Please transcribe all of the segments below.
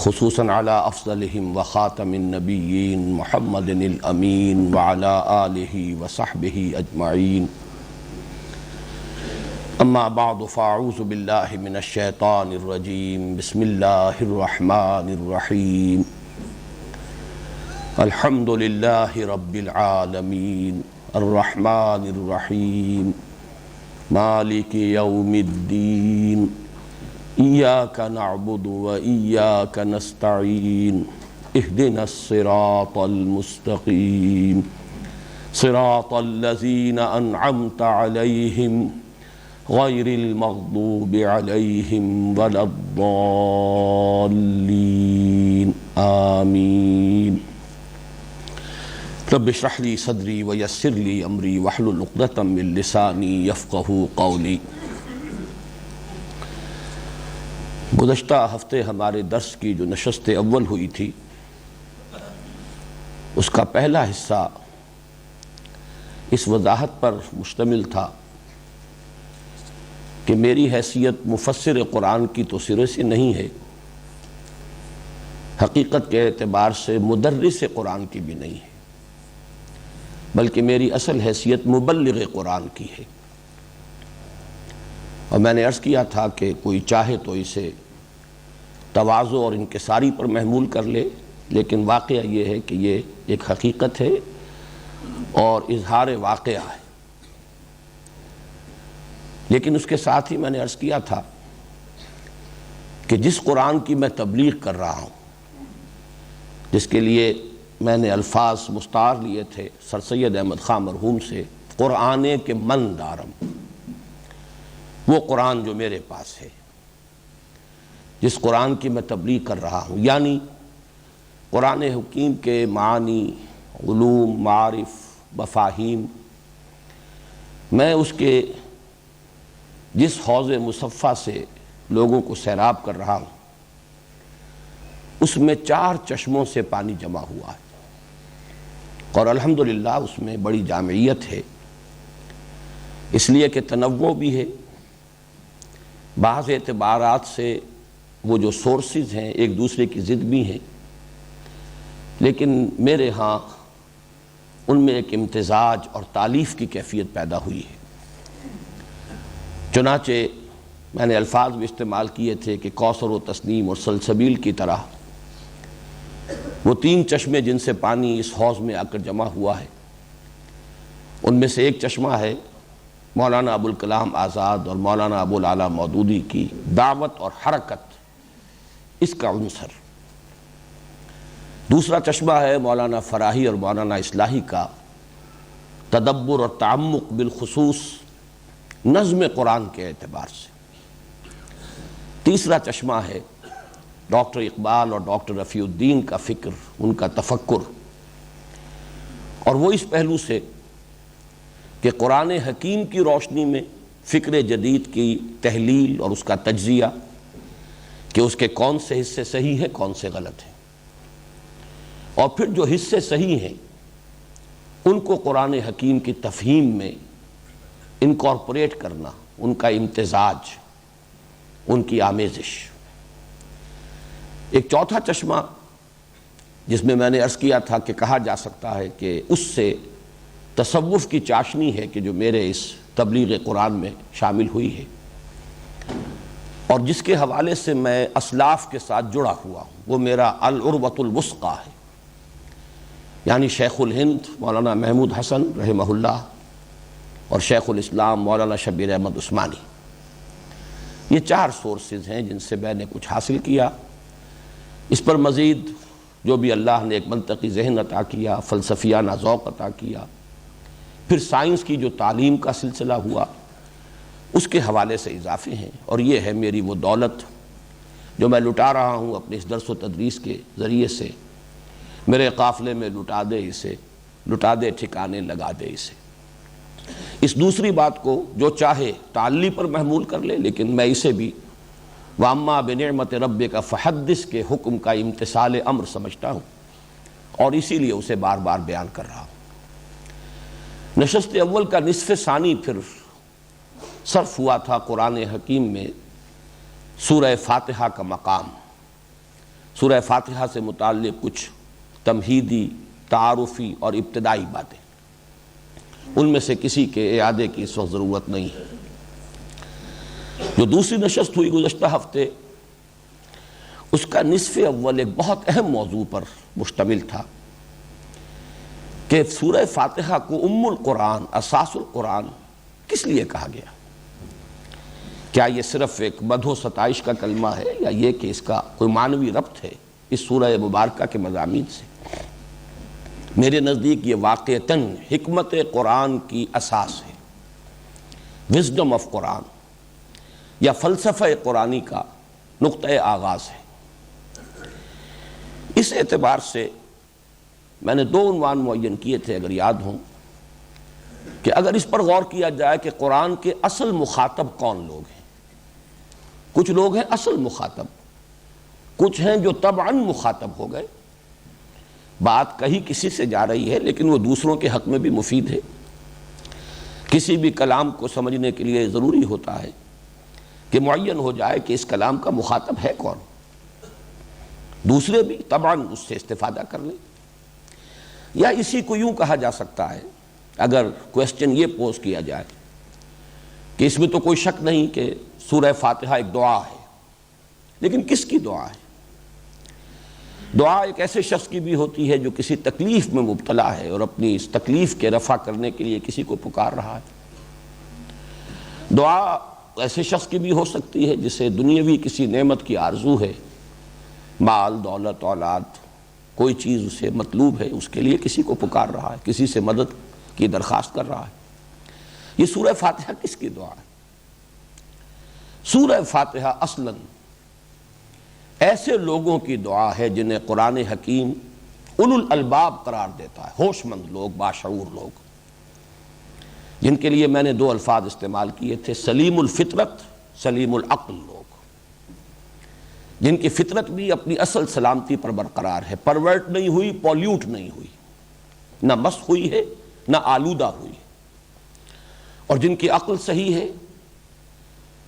خصوصاً على افضلهم وخاتم النبیین محمد الامین وعلى آلہ وصحبہ اجمعین اما بعد فاعوذ باللہ من الشیطان الرجیم بسم اللہ الرحمن الرحیم الحمد للہ رب العالمین الرحمن الرحیم مالک یوم الدین ایاک نعبد و ایاک نستعین اہدنا الصراط المستقیم صراط الذین انعمت علیہم غیر المغضوب علیہم ولا الضالین آمین رب اشرح لی صدری ویسر لی امری واحلل عقدۃ من لسانی یفقہوا قولی۔ گزشتہ ہفتے ہمارے درس کی جو نشست اول ہوئی تھی اس کا پہلا حصہ اس وضاحت پر مشتمل تھا کہ میری حیثیت مفسر قرآن کی تو سرے سے نہیں ہے، حقیقت کے اعتبار سے مدرس قرآن کی بھی نہیں ہے، بلکہ میری اصل حیثیت مبلغ قرآن کی ہے۔ اور میں نے عرض کیا تھا کہ کوئی چاہے تو اسے تواضع اور انکساری پر محمول کر لے، لیکن واقعہ یہ ہے کہ یہ ایک حقیقت ہے اور اظہار واقعہ ہے۔ لیکن اس کے ساتھ ہی میں نے عرض کیا تھا کہ جس قرآن کی میں تبلیغ کر رہا ہوں، جس کے لیے میں نے الفاظ مستعار لیے تھے سر سید احمد خان مرحوم سے، قرآن کے من دارم، وہ قرآن جو میرے پاس ہے، جس قرآن کی میں تبلیغ کر رہا ہوں، یعنی قرآن حکیم کے معانی، علوم، معارف، مفاہیم، میں اس کے جس حوض مصفہ سے لوگوں کو سیراب کر رہا ہوں، اس میں 4 چشموں سے پانی جمع ہوا ہے، اور الحمدللہ اس میں بڑی جامعیت ہے، اس لیے کہ تنوع بھی ہے، بعض اعتبارات سے وہ جو سورسز ہیں ایک دوسرے کی ضد بھی ہیں، لیکن میرے ہاں ان میں ایک امتزاج اور تالیف کی کیفیت پیدا ہوئی ہے۔ چنانچہ میں نے الفاظ بھی استعمال کیے تھے کہ کوثر و تسنیم اور سلسبیل کی طرح وہ 3 چشمے جن سے پانی اس حوض میں آ کر جمع ہوا ہے، ان میں سے ایک چشمہ ہے مولانا ابوالکلام آزاد اور مولانا ابوالعلا مودودی کی دعوت اور حرکت، اس کا عنصر۔ دوسرا چشمہ ہے مولانا فراہی اور مولانا اصلاحی کا تدبر اور تعمق، بالخصوص نظم قرآن کے اعتبار سے۔ تیسرا چشمہ ہے ڈاکٹر اقبال اور ڈاکٹر رفیع الدین کا فکر، ان کا تفکر، اور وہ اس پہلو سے کہ قرآن حکیم کی روشنی میں فکر جدید کی تحلیل اور اس کا تجزیہ، کہ اس کے کون سے حصے صحیح ہیں، کون سے غلط ہیں، اور پھر جو حصے صحیح ہیں ان کو قرآن حکیم کی تفہیم میں انکارپوریٹ کرنا، ان کا امتزاج، ان کی آمیزش۔ ایک چوتھا چشمہ جس میں نے عرض کیا تھا کہ کہا جا سکتا ہے کہ اس سے تصوف کی چاشنی ہے کہ جو میرے اس تبلیغ قرآن میں شامل ہوئی ہے، اور جس کے حوالے سے میں اسلاف کے ساتھ جڑا ہوا ہوں، وہ میرا العروۃ الوثقی ہے، یعنی شیخ الہند مولانا محمود حسن رحمہ اللہ اور شیخ الاسلام مولانا شبیر احمد عثمانی، یہ 4 سورسز ہیں جن سے میں نے کچھ حاصل کیا۔ اس پر مزید جو بھی اللہ نے ایک منطقی ذہن عطا کیا، فلسفیانہ ذوق عطا کیا، پھر سائنس کی جو تعلیم کا سلسلہ ہوا، اس کے حوالے سے اضافے ہیں، اور یہ ہے میری وہ دولت جو میں لٹا رہا ہوں اپنے اس درس و تدریس کے ذریعے سے۔ میرے قافلے میں لٹا دے اسے، لٹا دے ٹھکانے لگا دے اسے۔ اس دوسری بات کو جو چاہے تعلی پر محمول کر لے، لیکن میں اسے بھی وَأَمَّا بِنِعْمَةِ رَبِّكَ فَحَدِّثْ کے حکم کا امتثال امر سمجھتا ہوں، اور اسی لیے اسے بار بار بیان کر رہا ہوں۔ نشست اول کا نصف ثانی پھر صرف ہوا تھا قرآن حکیم میں سورہ فاتحہ کا مقام۔ سورہ فاتحہ سے متعلق کچھ تمہیدی، تعارفی اور ابتدائی باتیں، ان میں سے کسی کے اعادے کی اس وقت ضرورت نہیں ہے۔ جو دوسری نشست ہوئی گزشتہ ہفتے، اس کا نصف اول ایک بہت اہم موضوع پر مشتمل تھا کہ سورہ فاتحہ کو ام القرآن، اساس القرآن کس لیے کہا گیا؟ کیا یہ صرف ایک مدح و ستائش کا کلمہ ہے، یا یہ کہ اس کا کوئی معنوی ربط ہے اس سورہ مبارکہ کے مضامین سے؟ میرے نزدیک یہ واقعتاً حکمت قرآن کی اساس ہے، وزڈم آف قرآن یا فلسفہ قرآنی کا نقطۂ آغاز ہے۔ اس اعتبار سے میں نے دو عنوان معین کیے تھے، اگر یاد ہوں، کہ اگر اس پر غور کیا جائے کہ قرآن کے اصل مخاطب کون لوگ ہیں۔ کچھ لوگ ہیں اصل مخاطب، کچھ ہیں جو طبعاً مخاطب ہو گئے، بات کہیں کسی سے جا رہی ہے لیکن وہ دوسروں کے حق میں بھی مفید ہے۔ کسی بھی کلام کو سمجھنے کے لیے ضروری ہوتا ہے کہ معین ہو جائے کہ اس کلام کا مخاطب ہے کون، دوسرے بھی طبعاً اس سے استفادہ کر لیں۔ یا اسی کو یوں کہا جا سکتا ہے، اگر کویسچن یہ پوز کیا جائے کہ اس میں تو کوئی شک نہیں کہ سورہ فاتحہ ایک دعا ہے، لیکن کس کی دعا ہے؟ دعا ایک ایسے شخص کی بھی ہوتی ہے جو کسی تکلیف میں مبتلا ہے اور اپنی اس تکلیف کے رفع کرنے کے لیے کسی کو پکار رہا ہے۔ دعا ایسے شخص کی بھی ہو سکتی ہے جسے دنیاوی کسی نعمت کی آرزو ہے، مال، دولت، اولاد، کوئی چیز اسے مطلوب ہے، اس کے لیے کسی کو پکار رہا ہے، کسی سے مدد کی درخواست کر رہا ہے۔ یہ سورہ فاتحہ کس کی دعا ہے؟ سورہ فاتحہ اصلاً ایسے لوگوں کی دعا ہے جنہیں قرآن حکیم اولو الالباب قرار دیتا ہے، ہوش مند لوگ، باشعور لوگ، جن کے لیے میں نے دو الفاظ استعمال کیے تھے، سلیم الفطرت، سلیم العقل لوگ، جن کی فطرت بھی اپنی اصل سلامتی پر برقرار ہے، پرورٹ نہیں ہوئی، پولیوٹ نہیں ہوئی، نہ مسخ ہوئی ہے نہ آلودہ ہوئی، اور جن کی عقل صحیح ہے،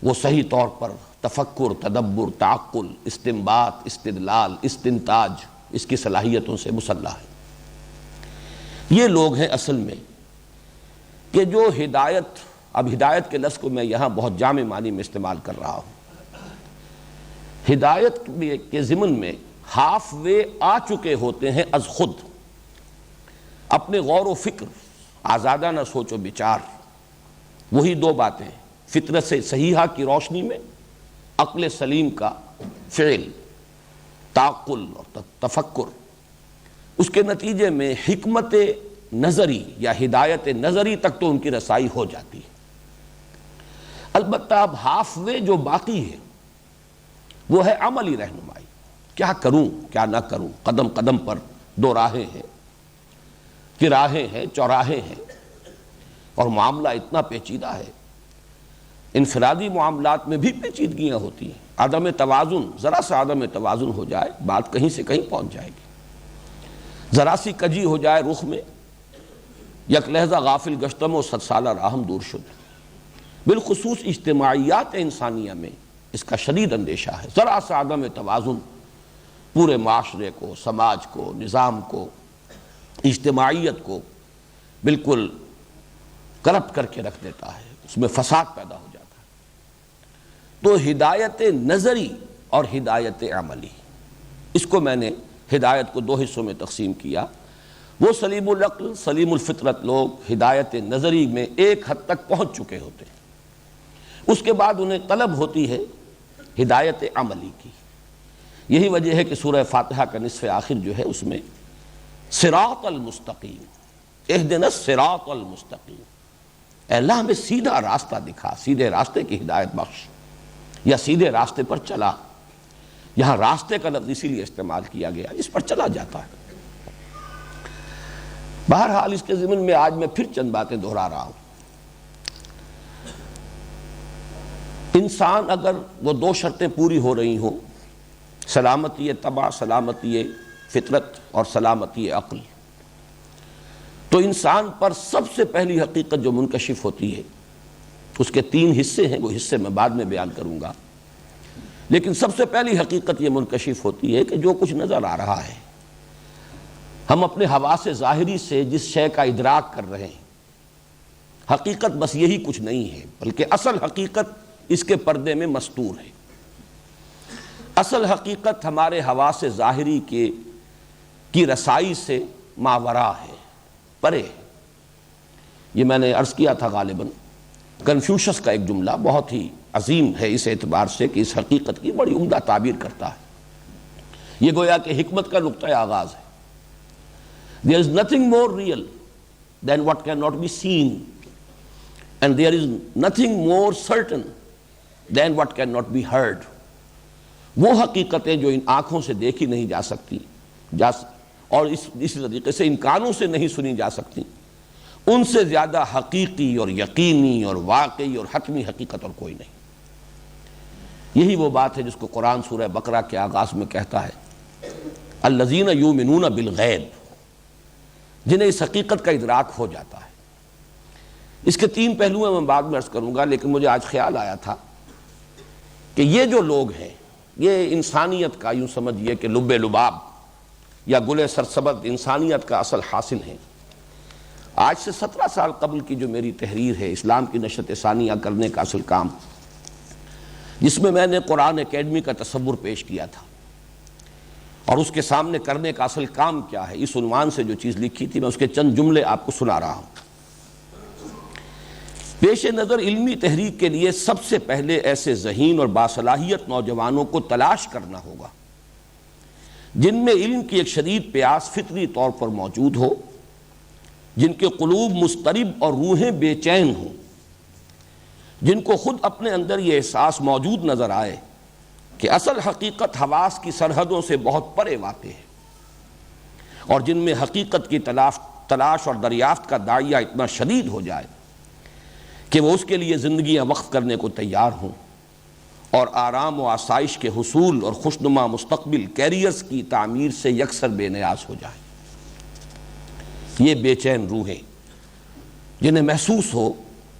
وہ صحیح طور پر تفکر، تدبر، تعقل، استنباط، استدلال، استنتاج، اس کی صلاحیتوں سے مسلح ہے۔ یہ لوگ ہیں اصل میں کہ جو ہدایت، اب ہدایت کے لفظ کو میں یہاں بہت جامع معنی میں استعمال کر رہا ہوں، ہدایت کے ضمن میں ہاف وے آ چکے ہوتے ہیں از خود، اپنے غور و فکر، آزادانہ سوچ و بچار، وہی دو باتیں، فطرت سے صحیحہ کی روشنی میں عقل سلیم کا فعل، تعقل اور تفکر، اس کے نتیجے میں حکمت نظری یا ہدایت نظری تک تو ان کی رسائی ہو جاتی ہے۔ البتہ اب ہاف وے جو باقی ہے وہ ہے عملی رہنمائی، کیا کروں کیا نہ کروں، قدم قدم پر دو راہیں ہیں، تراہیں ہیں، چوراہے ہیں، اور معاملہ اتنا پیچیدہ ہے، انفرادی معاملات میں بھی پیچیدگیاں ہوتی ہیں، عدم توازن، ذرا سا عدم توازن ہو جائے بات کہیں سے کہیں پہنچ جائے گی، ذرا سی کجی ہو جائے رخ میں، یک لحظہ غافل گشتم و 100 سالہ راہم دور شد۔ بالخصوص اجتماعیات انسانیہ میں اس کا شدید اندیشہ ہے، ذرا سا عدم توازن پورے معاشرے کو، سماج کو، نظام کو، اجتماعیت کو بالکل کرپٹ کر کے رکھ دیتا ہے، اس میں فساد پیدا ہو جاتا ہے۔ تو ہدایت نظری اور ہدایت عملی، اس کو میں نے ہدایت کو دو حصوں میں تقسیم کیا۔ وہ سلیم العقل، سلیم الفطرت لوگ ہدایت نظری میں ایک حد تک پہنچ چکے ہوتے ہیں، اس کے بعد انہیں طلب ہوتی ہے ہدایت عملی کی۔ یہی وجہ ہے کہ سورہ فاتحہ کا نصف آخر جو ہے اس میں صراط المستقیم، اہدنا الصراط المستقیم، اے اللہ ہمیں سیدھا راستہ دکھا، سیدھے راستے کی ہدایت بخش، یا سیدھے راستے پر چلا۔ یہاں راستے کا لفظ اسی لیے استعمال کیا گیا، اس پر چلا جاتا ہے۔ بہرحال اس کے ضمن میں آج میں پھر چند باتیں دہرا رہا ہوں۔ انسان اگر وہ دو شرطیں پوری ہو رہی ہوں، سلامتی طبع، سلامتی فطرت اور سلامتی عقل، تو انسان پر سب سے پہلی حقیقت جو منکشف ہوتی ہے، اس کے 3 حصے ہیں، وہ حصے میں بعد میں بیان کروں گا، لیکن سب سے پہلی حقیقت یہ منکشف ہوتی ہے کہ جو کچھ نظر آ رہا ہے، ہم اپنے حواس ظاہری سے جس شے کا ادراک کر رہے ہیں، حقیقت بس یہی کچھ نہیں ہے، بلکہ اصل حقیقت اس کے پردے میں مستور ہے۔ اصل حقیقت ہمارے حواس ظاہری کی رسائی سے ماورا ہے، پرے ہے۔ یہ میں نے عرض کیا تھا غالباً کنفیوشس کا ایک جملہ بہت ہی عظیم ہے اس اعتبار سے کہ اس حقیقت کی بڑی عمدہ تعبیر کرتا ہے۔ یہ گویا کہ حکمت کا نقطۂ آغاز ہے۔ There is nothing more real than what cannot be seen, and there is nothing more certain than what cannot be heard۔ وہ حقیقتیں جو ان آنکھوں سے دیکھی نہیں جا سکتی اور اسی طریقے سے ان کانوں سے نہیں سنی جا سکتی، ان سے زیادہ حقیقی اور یقینی اور واقعی اور حتمی حقیقت اور کوئی نہیں۔ یہی وہ بات ہے جس کو قرآن سورہ بقرہ کے آغاز میں کہتا ہے الذین یؤمنون بالغیب، جنہیں اس حقیقت کا ادراک ہو جاتا ہے۔ اس کے تین پہلو ہیں، میں بعد میں عرض کروں گا، لیکن مجھے آج خیال آیا تھا کہ یہ جو لوگ ہیں یہ انسانیت کا، یوں سمجھیے کہ لب لباب یا گل سرسبد انسانیت کا اصل حاصل ہیں۔ آج سے 17 سال قبل کی جو میری تحریر ہے اسلام کی نشرت ثانیہ کرنے کا اصل کام، جس میں میں نے قرآن اکیڈمی کا تصور پیش کیا تھا اور اس کے سامنے کرنے کا اصل کام کیا ہے، اس عنوان سے جو چیز لکھی تھی میں اس کے چند جملے آپ کو سنا رہا ہوں۔ پیش نظر علمی تحریک کے لیے سب سے پہلے ایسے ذہین اور باصلاحیت نوجوانوں کو تلاش کرنا ہوگا جن میں علم کی ایک شدید پیاس فطری طور پر موجود ہو، جن کے قلوب مضطرب اور روحیں بے چین ہوں، جن کو خود اپنے اندر یہ احساس موجود نظر آئے کہ اصل حقیقت حواس کی سرحدوں سے بہت پرے واقع ہے، اور جن میں حقیقت کی تلاش اور دریافت کا داعیہ اتنا شدید ہو جائے کہ وہ اس کے لیے زندگیاں وقف کرنے کو تیار ہوں اور آرام و آسائش کے حصول اور خوشنما مستقبل کیریئرز کی تعمیر سے یکسر بے نیاز ہو جائیں۔ یہ بے چین روحیں جنہیں محسوس ہو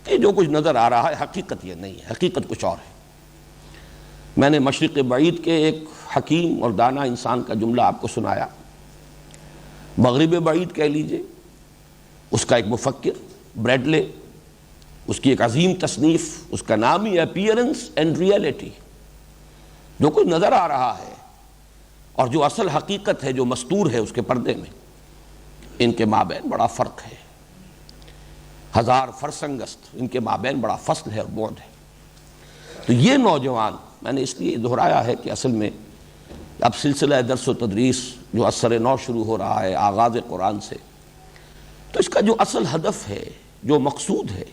کہ جو کچھ نظر آ رہا ہے حقیقت یہ نہیں ہے، حقیقت کچھ اور ہے۔ میں نے مشرق بعید کے ایک حکیم اور دانا انسان کا جملہ آپ کو سنایا، مغرب بعید کہہ لیجئے، اس کا ایک مفکر بریڈلے، اس کی ایک عظیم تصنیف، اس کا نام ہی اپیئرنس اینڈ ریئلٹی۔ جو کچھ نظر آ رہا ہے اور جو اصل حقیقت ہے جو مستور ہے اس کے پردے میں، ان کے مابین بڑا فرق ہے، ہزار فرسنگست ان کے مابین بڑا فصل ہے اور بعد ہے۔ تو یہ نوجوان، میں نے اس لیے دہرایا ہے کہ اصل میں اب سلسلہ درس و تدریس جو اثر نو شروع ہو رہا ہے آغاز قرآن سے، تو اس کا جو اصل ہدف ہے، جو مقصود ہے،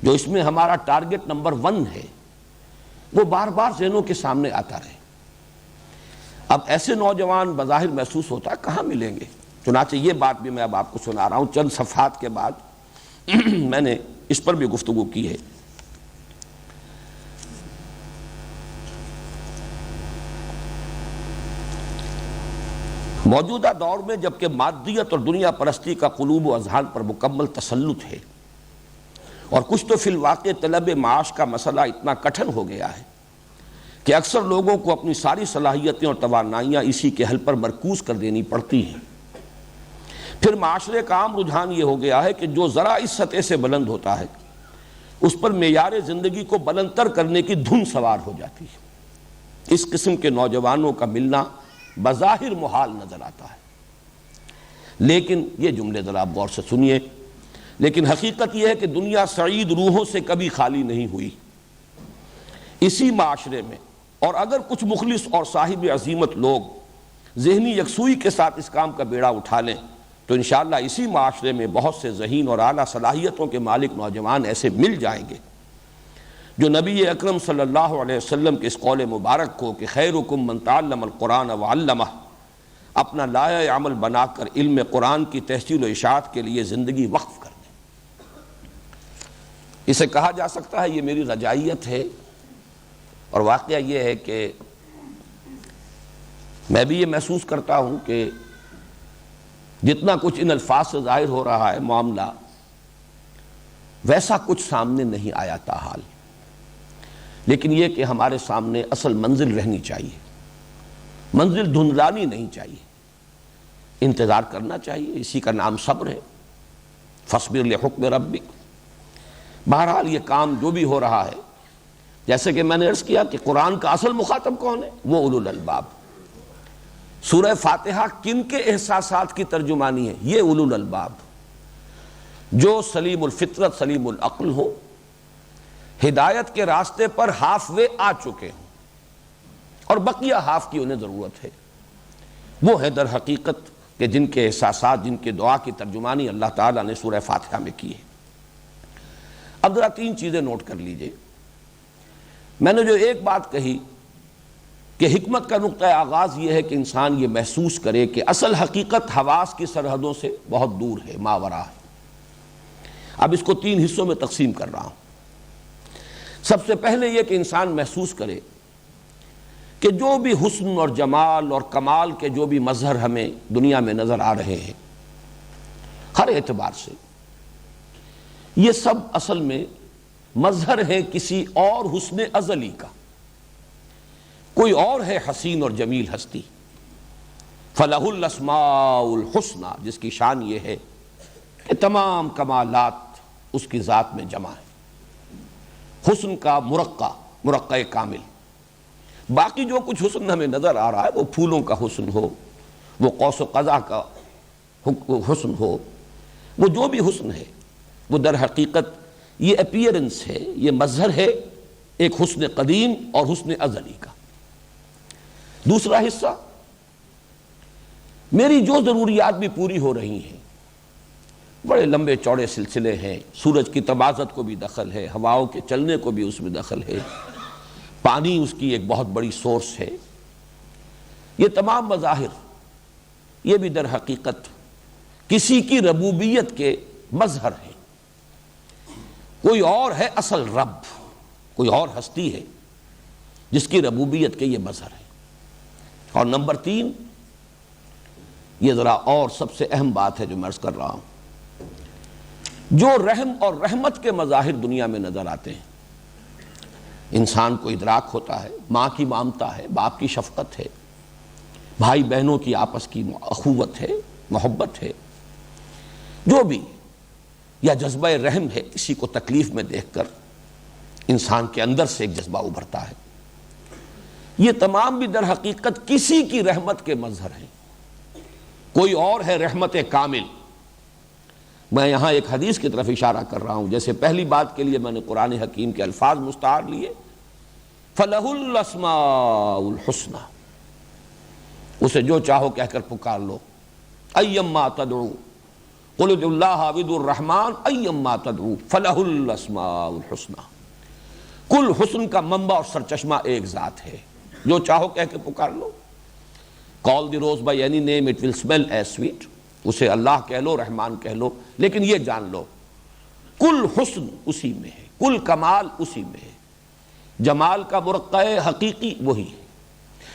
جو اس میں ہمارا ٹارگٹ نمبر 1 ہے، وہ بار بار ذہنوں کے سامنے آتا رہے۔ اب ایسے نوجوان بظاہر محسوس ہوتا ہے کہاں ملیں گے، چنانچہ یہ بات بھی میں اب آپ کو سنا رہا ہوں، چند صفحات کے بعد میں نے اس پر بھی گفتگو کی ہے۔ موجودہ دور میں جبکہ مادیت اور دنیا پرستی کا قلوب و اذہان پر مکمل تسلط ہے اور کچھ تو فی الواقع طلب معاش کا مسئلہ اتنا کٹھن ہو گیا ہے کہ اکثر لوگوں کو اپنی ساری صلاحیتیں اور توانائیاں اسی کے حل پر مرکوز کر دینی پڑتی ہیں، پھر معاشرے کا عام رجحان یہ ہو گیا ہے کہ جو ذرا اس سطح سے بلند ہوتا ہے اس پر معیار زندگی کو بلند تر کرنے کی دھن سوار ہو جاتی ہے۔ اس قسم کے نوجوانوں کا ملنا بظاہر محال نظر آتا ہے، لیکن یہ جملے ذرا آپ غور سے سنیے، لیکن حقیقت یہ ہے کہ دنیا سعید روحوں سے کبھی خالی نہیں ہوئی۔ اسی معاشرے میں اور اگر کچھ مخلص اور صاحب عزیمت لوگ ذہنی یکسوئی کے ساتھ اس کام کا بیڑا اٹھا لیں تو انشاءاللہ اسی معاشرے میں بہت سے ذہین اور اعلیٰ صلاحیتوں کے مالک نوجوان ایسے مل جائیں گے جو نبی اکرم صلی اللہ علیہ وسلم کے اس قول مبارک کو کہ خیرکم من تعلم القرآن وعلمہ اپنا لائحہ عمل بنا کر علم قرآن کی تحصیل و اشاعت کے لیے زندگی وقف کر دیں۔ اسے کہا جا سکتا ہے، یہ میری رجائیت ہے، اور واقعہ یہ ہے کہ میں بھی یہ محسوس کرتا ہوں کہ جتنا کچھ ان الفاظ سے ظاہر ہو رہا ہے معاملہ، ویسا کچھ سامنے نہیں آیا تاحال۔ لیکن یہ کہ ہمارے سامنے اصل منزل رہنی چاہیے، منزل دھندلانی نہیں چاہیے، انتظار کرنا چاہیے، اسی کا نام صبر ہے۔ فاصبر لحکم ربک۔ بہرحال یہ کام جو بھی ہو رہا ہے، جیسے کہ میں نے عرض کیا کہ قرآن کا اصل مخاطب کون ہے؟ وہ اولو الالباب۔ سورہ فاتحہ کن کے احساسات کی ترجمانی ہے؟ یہ اولو الالباب، جو سلیم الفطرت سلیم العقل ہو، ہدایت کے راستے پر ہاف وے آ چکے ہوں، اور بقیہ ہاف کی انہیں ضرورت ہے۔ وہ ہے در حقیقت کہ جن کے احساسات، جن کے دعا کی ترجمانی اللہ تعالیٰ نے سورہ فاتحہ میں کی ہے۔ اب ذرا تین چیزیں نوٹ کر لیجئے۔ میں نے جو ایک بات کہی کہ حکمت کا نقطہ آغاز یہ ہے کہ انسان یہ محسوس کرے کہ اصل حقیقت حواس کی سرحدوں سے بہت دور ہے، ماوراء ہے۔ اب اس کو تین حصوں میں تقسیم کر رہا ہوں۔ سب سے پہلے یہ کہ انسان محسوس کرے کہ جو بھی حسن اور جمال اور کمال کے جو بھی مظہر ہمیں دنیا میں نظر آ رہے ہیں، ہر اعتبار سے یہ سب اصل میں مظہر ہے کسی اور حسن ازلی کا۔ کوئی اور ہے حسین اور جمیل ہستی، فَلَهُ الْأَسْمَاءُ الْحُسْنَى، جس کی شان یہ ہے کہ تمام کمالات اس کی ذات میں جمع ہے۔ حسن کا مرقع کامل۔ باقی جو کچھ حسن ہمیں نظر آ رہا ہے، وہ پھولوں کا حسن ہو، وہ قوس و قزح کا حسن ہو، وہ جو بھی حسن ہے، وہ در حقیقت یہ اپیئرنس ہے، یہ مظہر ہے ایک حسن قدیم اور حسن ازلی کا۔ دوسرا حصہ، میری جو ضروریات بھی پوری ہو رہی ہیں، بڑے لمبے چوڑے سلسلے ہیں، سورج کی تبازت کو بھی دخل ہے، ہواؤں کے چلنے کو بھی اس میں دخل ہے، پانی اس کی ایک بہت بڑی سورس ہے، یہ تمام مظاہر یہ بھی در حقیقت کسی کی ربوبیت کے مظہر ہیں۔ کوئی اور ہے اصل رب، کوئی اور ہستی ہے جس کی ربوبیت کے یہ مظہر ہے۔ اور نمبر تین، یہ ذرا اور سب سے اہم بات ہے جو میں عرض کر رہا ہوں، جو رحم اور رحمت کے مظاہر دنیا میں نظر آتے ہیں، انسان کو ادراک ہوتا ہے، ماں کی ممتا ہے، باپ کی شفقت ہے، بھائی بہنوں کی آپس کی اخوت ہے، محبت ہے، جو بھی، یا جذبہ رحم ہے، کسی کو تکلیف میں دیکھ کر انسان کے اندر سے ایک جذبہ ابھرتا ہے، یہ تمام بھی در حقیقت کسی کی رحمت کے مظہر ہیں۔ کوئی اور ہے رحمت کامل۔ میں یہاں ایک حدیث کی طرف اشارہ کر رہا ہوں، جیسے پہلی بات کے لیے میں نے قرآن حکیم کے الفاظ مستعار لیے، فَلَهُ الْأَسْمَاءُ الْحُسْنَى، اسے جو چاہو کہہ کر پکار لو، اَيَّمَّا تَدْعُو قُلِ ادْعُوا اللَّهَ أَوِ ادْعُوا الرَّحْمَٰنَ أَيَّمَّا تَدْعُو فَلَهُ الْأَسْمَاءُ الْحُسْنَى۔ کل حسن کا منبع اور سرچشمہ ایک ذات ہے، جو چاہو کہہ کے پکار لو۔ Call the rose by any name, it will smell as sweet۔ اسے اللہ کہہ لو، رحمان کہہ لو، لیکن یہ جان لو کل حسن اسی میں ہے، کل کمال اسی میں ہے، جمال کا مرقع حقیقی وہی ہے،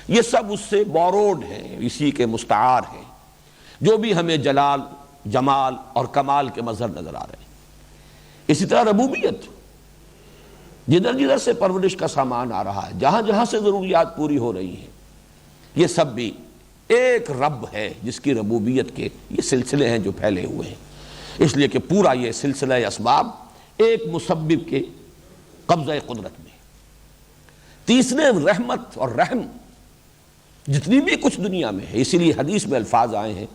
یہ سب اس سے بوروڈ ہے، اسی کے مستعار ہیں، جو بھی ہمیں جلال، جمال اور کمال کے مظہر نظر آ رہے ہیں۔ اسی طرح ربوبیت، جدھر جدھر سے پرورش کا سامان آ رہا ہے، جہاں جہاں سے ضروریات پوری ہو رہی ہیں، یہ سب بھی ایک رب ہے جس کی ربوبیت کے یہ سلسلے ہیں جو پھیلے ہوئے ہیں، اس لیے کہ پورا یہ سلسلہ اسباب ایک مسبب کے قبضہ قدرت میں۔ تیسرے، رحمت اور رحم جتنی بھی کچھ دنیا میں ہے، اسی لیے حدیث میں الفاظ آئے ہیں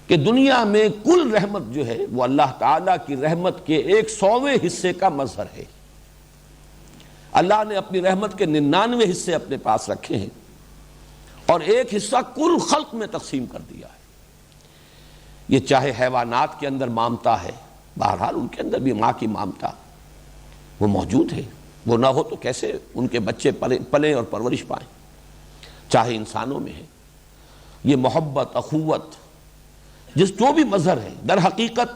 کہ دنیا میں کل رحمت جو ہے وہ اللہ تعالیٰ کی رحمت کے 100ویں حصے کا مظہر ہے۔ اللہ نے اپنی رحمت کے 99 حصے اپنے پاس رکھے ہیں اور ایک حصہ کل خلق میں تقسیم کر دیا ہے۔ یہ چاہے حیوانات کے اندر مامتا ہے، بہرحال ان کے اندر بھی ماں کی مامتا وہ موجود ہے، وہ نہ ہو تو کیسے ان کے بچے پلیں اور پرورش پائیں، چاہے انسانوں میں ہے یہ محبت، اخوت، جو بھی مظہر ہے، در حقیقت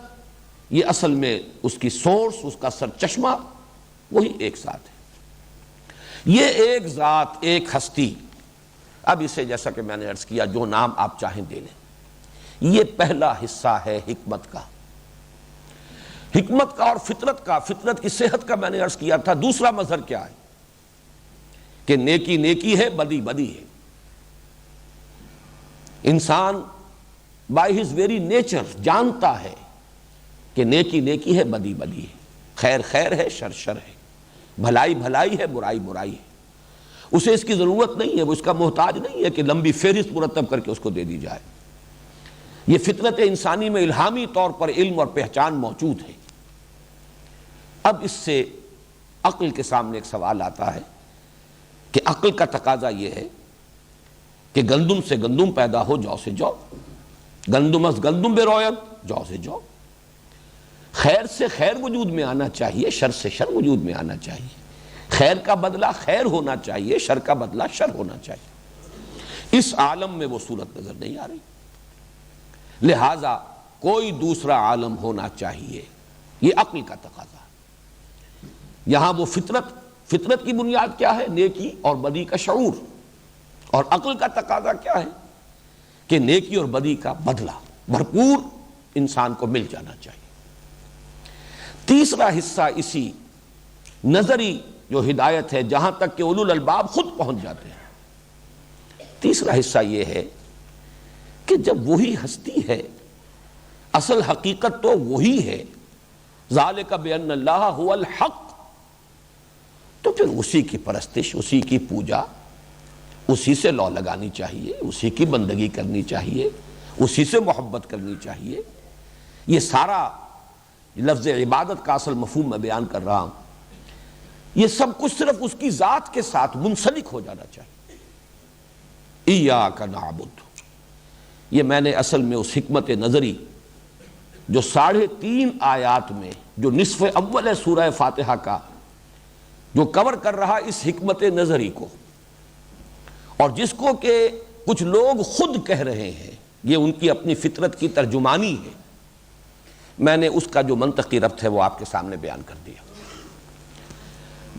یہ اصل میں اس کی سورس، اس کا سرچشمہ وہی ایک ذات ہے۔ یہ ایک ذات، ایک ہستی، اب اسے جیسا کہ میں نے عرض کیا جو نام آپ چاہیں دے لیں، یہ پہلا حصہ ہے حکمت کا، حکمت کا اور فطرت کا۔ فطرت کی صحت کا میں نے عرض کیا تھا۔ دوسرا مظہر کیا ہے؟ کہ نیکی نیکی ہے، بدی بدی ہے۔ انسان بائی ہز ویری نیچر جانتا ہے کہ نیکی نیکی ہے، بدی بدی ہے، خیر خیر ہے، شر شر ہے، بھلائی بھلائی ہے، برائی برائی ہے۔ اسے اس کی ضرورت نہیں ہے، وہ اس کا محتاج نہیں ہے کہ لمبی فہرست مرتب کر کے اس کو دے دی جائے۔ یہ فطرت انسانی میں الہامی طور پر علم اور پہچان موجود ہے۔ اب اس سے عقل کے سامنے ایک سوال آتا ہے کہ عقل کا تقاضا یہ ہے کہ گندم سے گندم پیدا ہو، جو سے جو، گندم از گندم بروید، جو سے جو۔ خیر سے خیر وجود میں آنا چاہیے، شر سے شر وجود میں آنا چاہیے۔ خیر کا بدلہ خیر ہونا چاہیے، شر کا بدلہ شر ہونا چاہیے۔ اس عالم میں وہ صورت نظر نہیں آ رہی، لہذا کوئی دوسرا عالم ہونا چاہیے، یہ عقل کا تقاضا۔ یہاں وہ فطرت کی بنیاد کیا ہے؟ نیکی اور بدی کا شعور۔ اور عقل کا تقاضا کیا ہے؟ کہ نیکی اور بدی کا بدلہ بھرپور انسان کو مل جانا چاہیے۔ تیسرا حصہ اسی نظری جو ہدایت ہے، جہاں تک کہ اولو الالباب خود پہنچ جاتے ہیں، تیسرا حصہ یہ ہے کہ جب وہی ہستی ہے، اصل حقیقت تو وہی ہے، ذالک بان اللہ هو الحق، تو پھر اسی کی پرستش، اسی کی پوجا، اسی سے لو لگانی چاہیے، اسی کی بندگی کرنی چاہیے، اسی سے محبت کرنی چاہیے۔ یہ سارا لفظ عبادت کا اصل مفہوم میں بیان کر رہا ہوں، یہ سب کچھ صرف اس کی ذات کے ساتھ منسلک ہو جانا چاہیے۔ ایاک نعبد، یہ میں نے اصل میں اس حکمت نظری جو 3.5 آیات میں، جو نصف اول ہے سورہ فاتحہ کا، جو کور کر رہا اس حکمت نظری کو، اور جس کو کہ کچھ لوگ خود کہہ رہے ہیں، یہ ان کی اپنی فطرت کی ترجمانی ہے، میں نے اس کا جو منطقی ربط ہے وہ آپ کے سامنے بیان کر دیا۔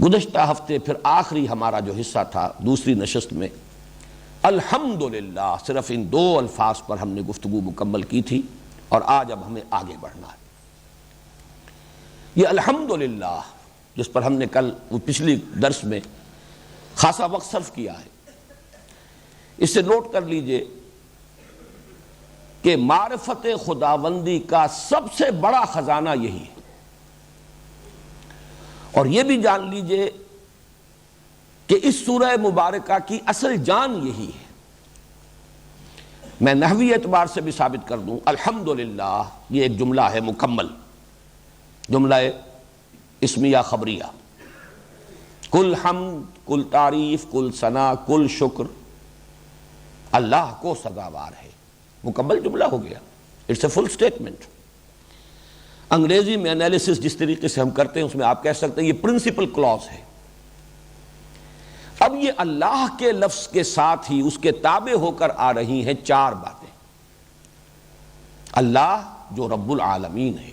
گزشتہ ہفتے پھر آخری ہمارا جو حصہ تھا دوسری نشست میں، الحمدللہ، صرف ان 2 الفاظ پر ہم نے گفتگو مکمل کی تھی، اور آج اب ہمیں آگے بڑھنا ہے۔ یہ الحمدللہ جس پر ہم نے کل پچھلی درس میں خاصا وقت صرف کیا ہے، اس سے نوٹ کر لیجئے کہ معرفت خداوندی کا سب سے بڑا خزانہ یہی ہے، اور یہ بھی جان لیجئے کہ اس سورہ مبارکہ کی اصل جان یہی ہے۔ میں نحوی اعتبار سے بھی ثابت کر دوں، الحمدللہ یہ ایک جملہ ہے مکمل، جملہ اسمیہ خبریہ، کل حمد، کل تعریف، کل ثنا، کل شکر اللہ کو سزاوار ہے، مکمل جملہ ہو گیا، اٹس اے فل سٹیٹمنٹ۔ انگریزی میں انالیسس جس طریقے سے ہم کرتے ہیں اس میں آپ کہہ سکتے ہیں یہ پرنسپل کلاز ہے۔ اب یہ اللہ کے لفظ کے ساتھ ہی اس کے تابع ہو کر آ رہی ہیں 4 باتیں۔ اللہ جو رب العالمین ہے،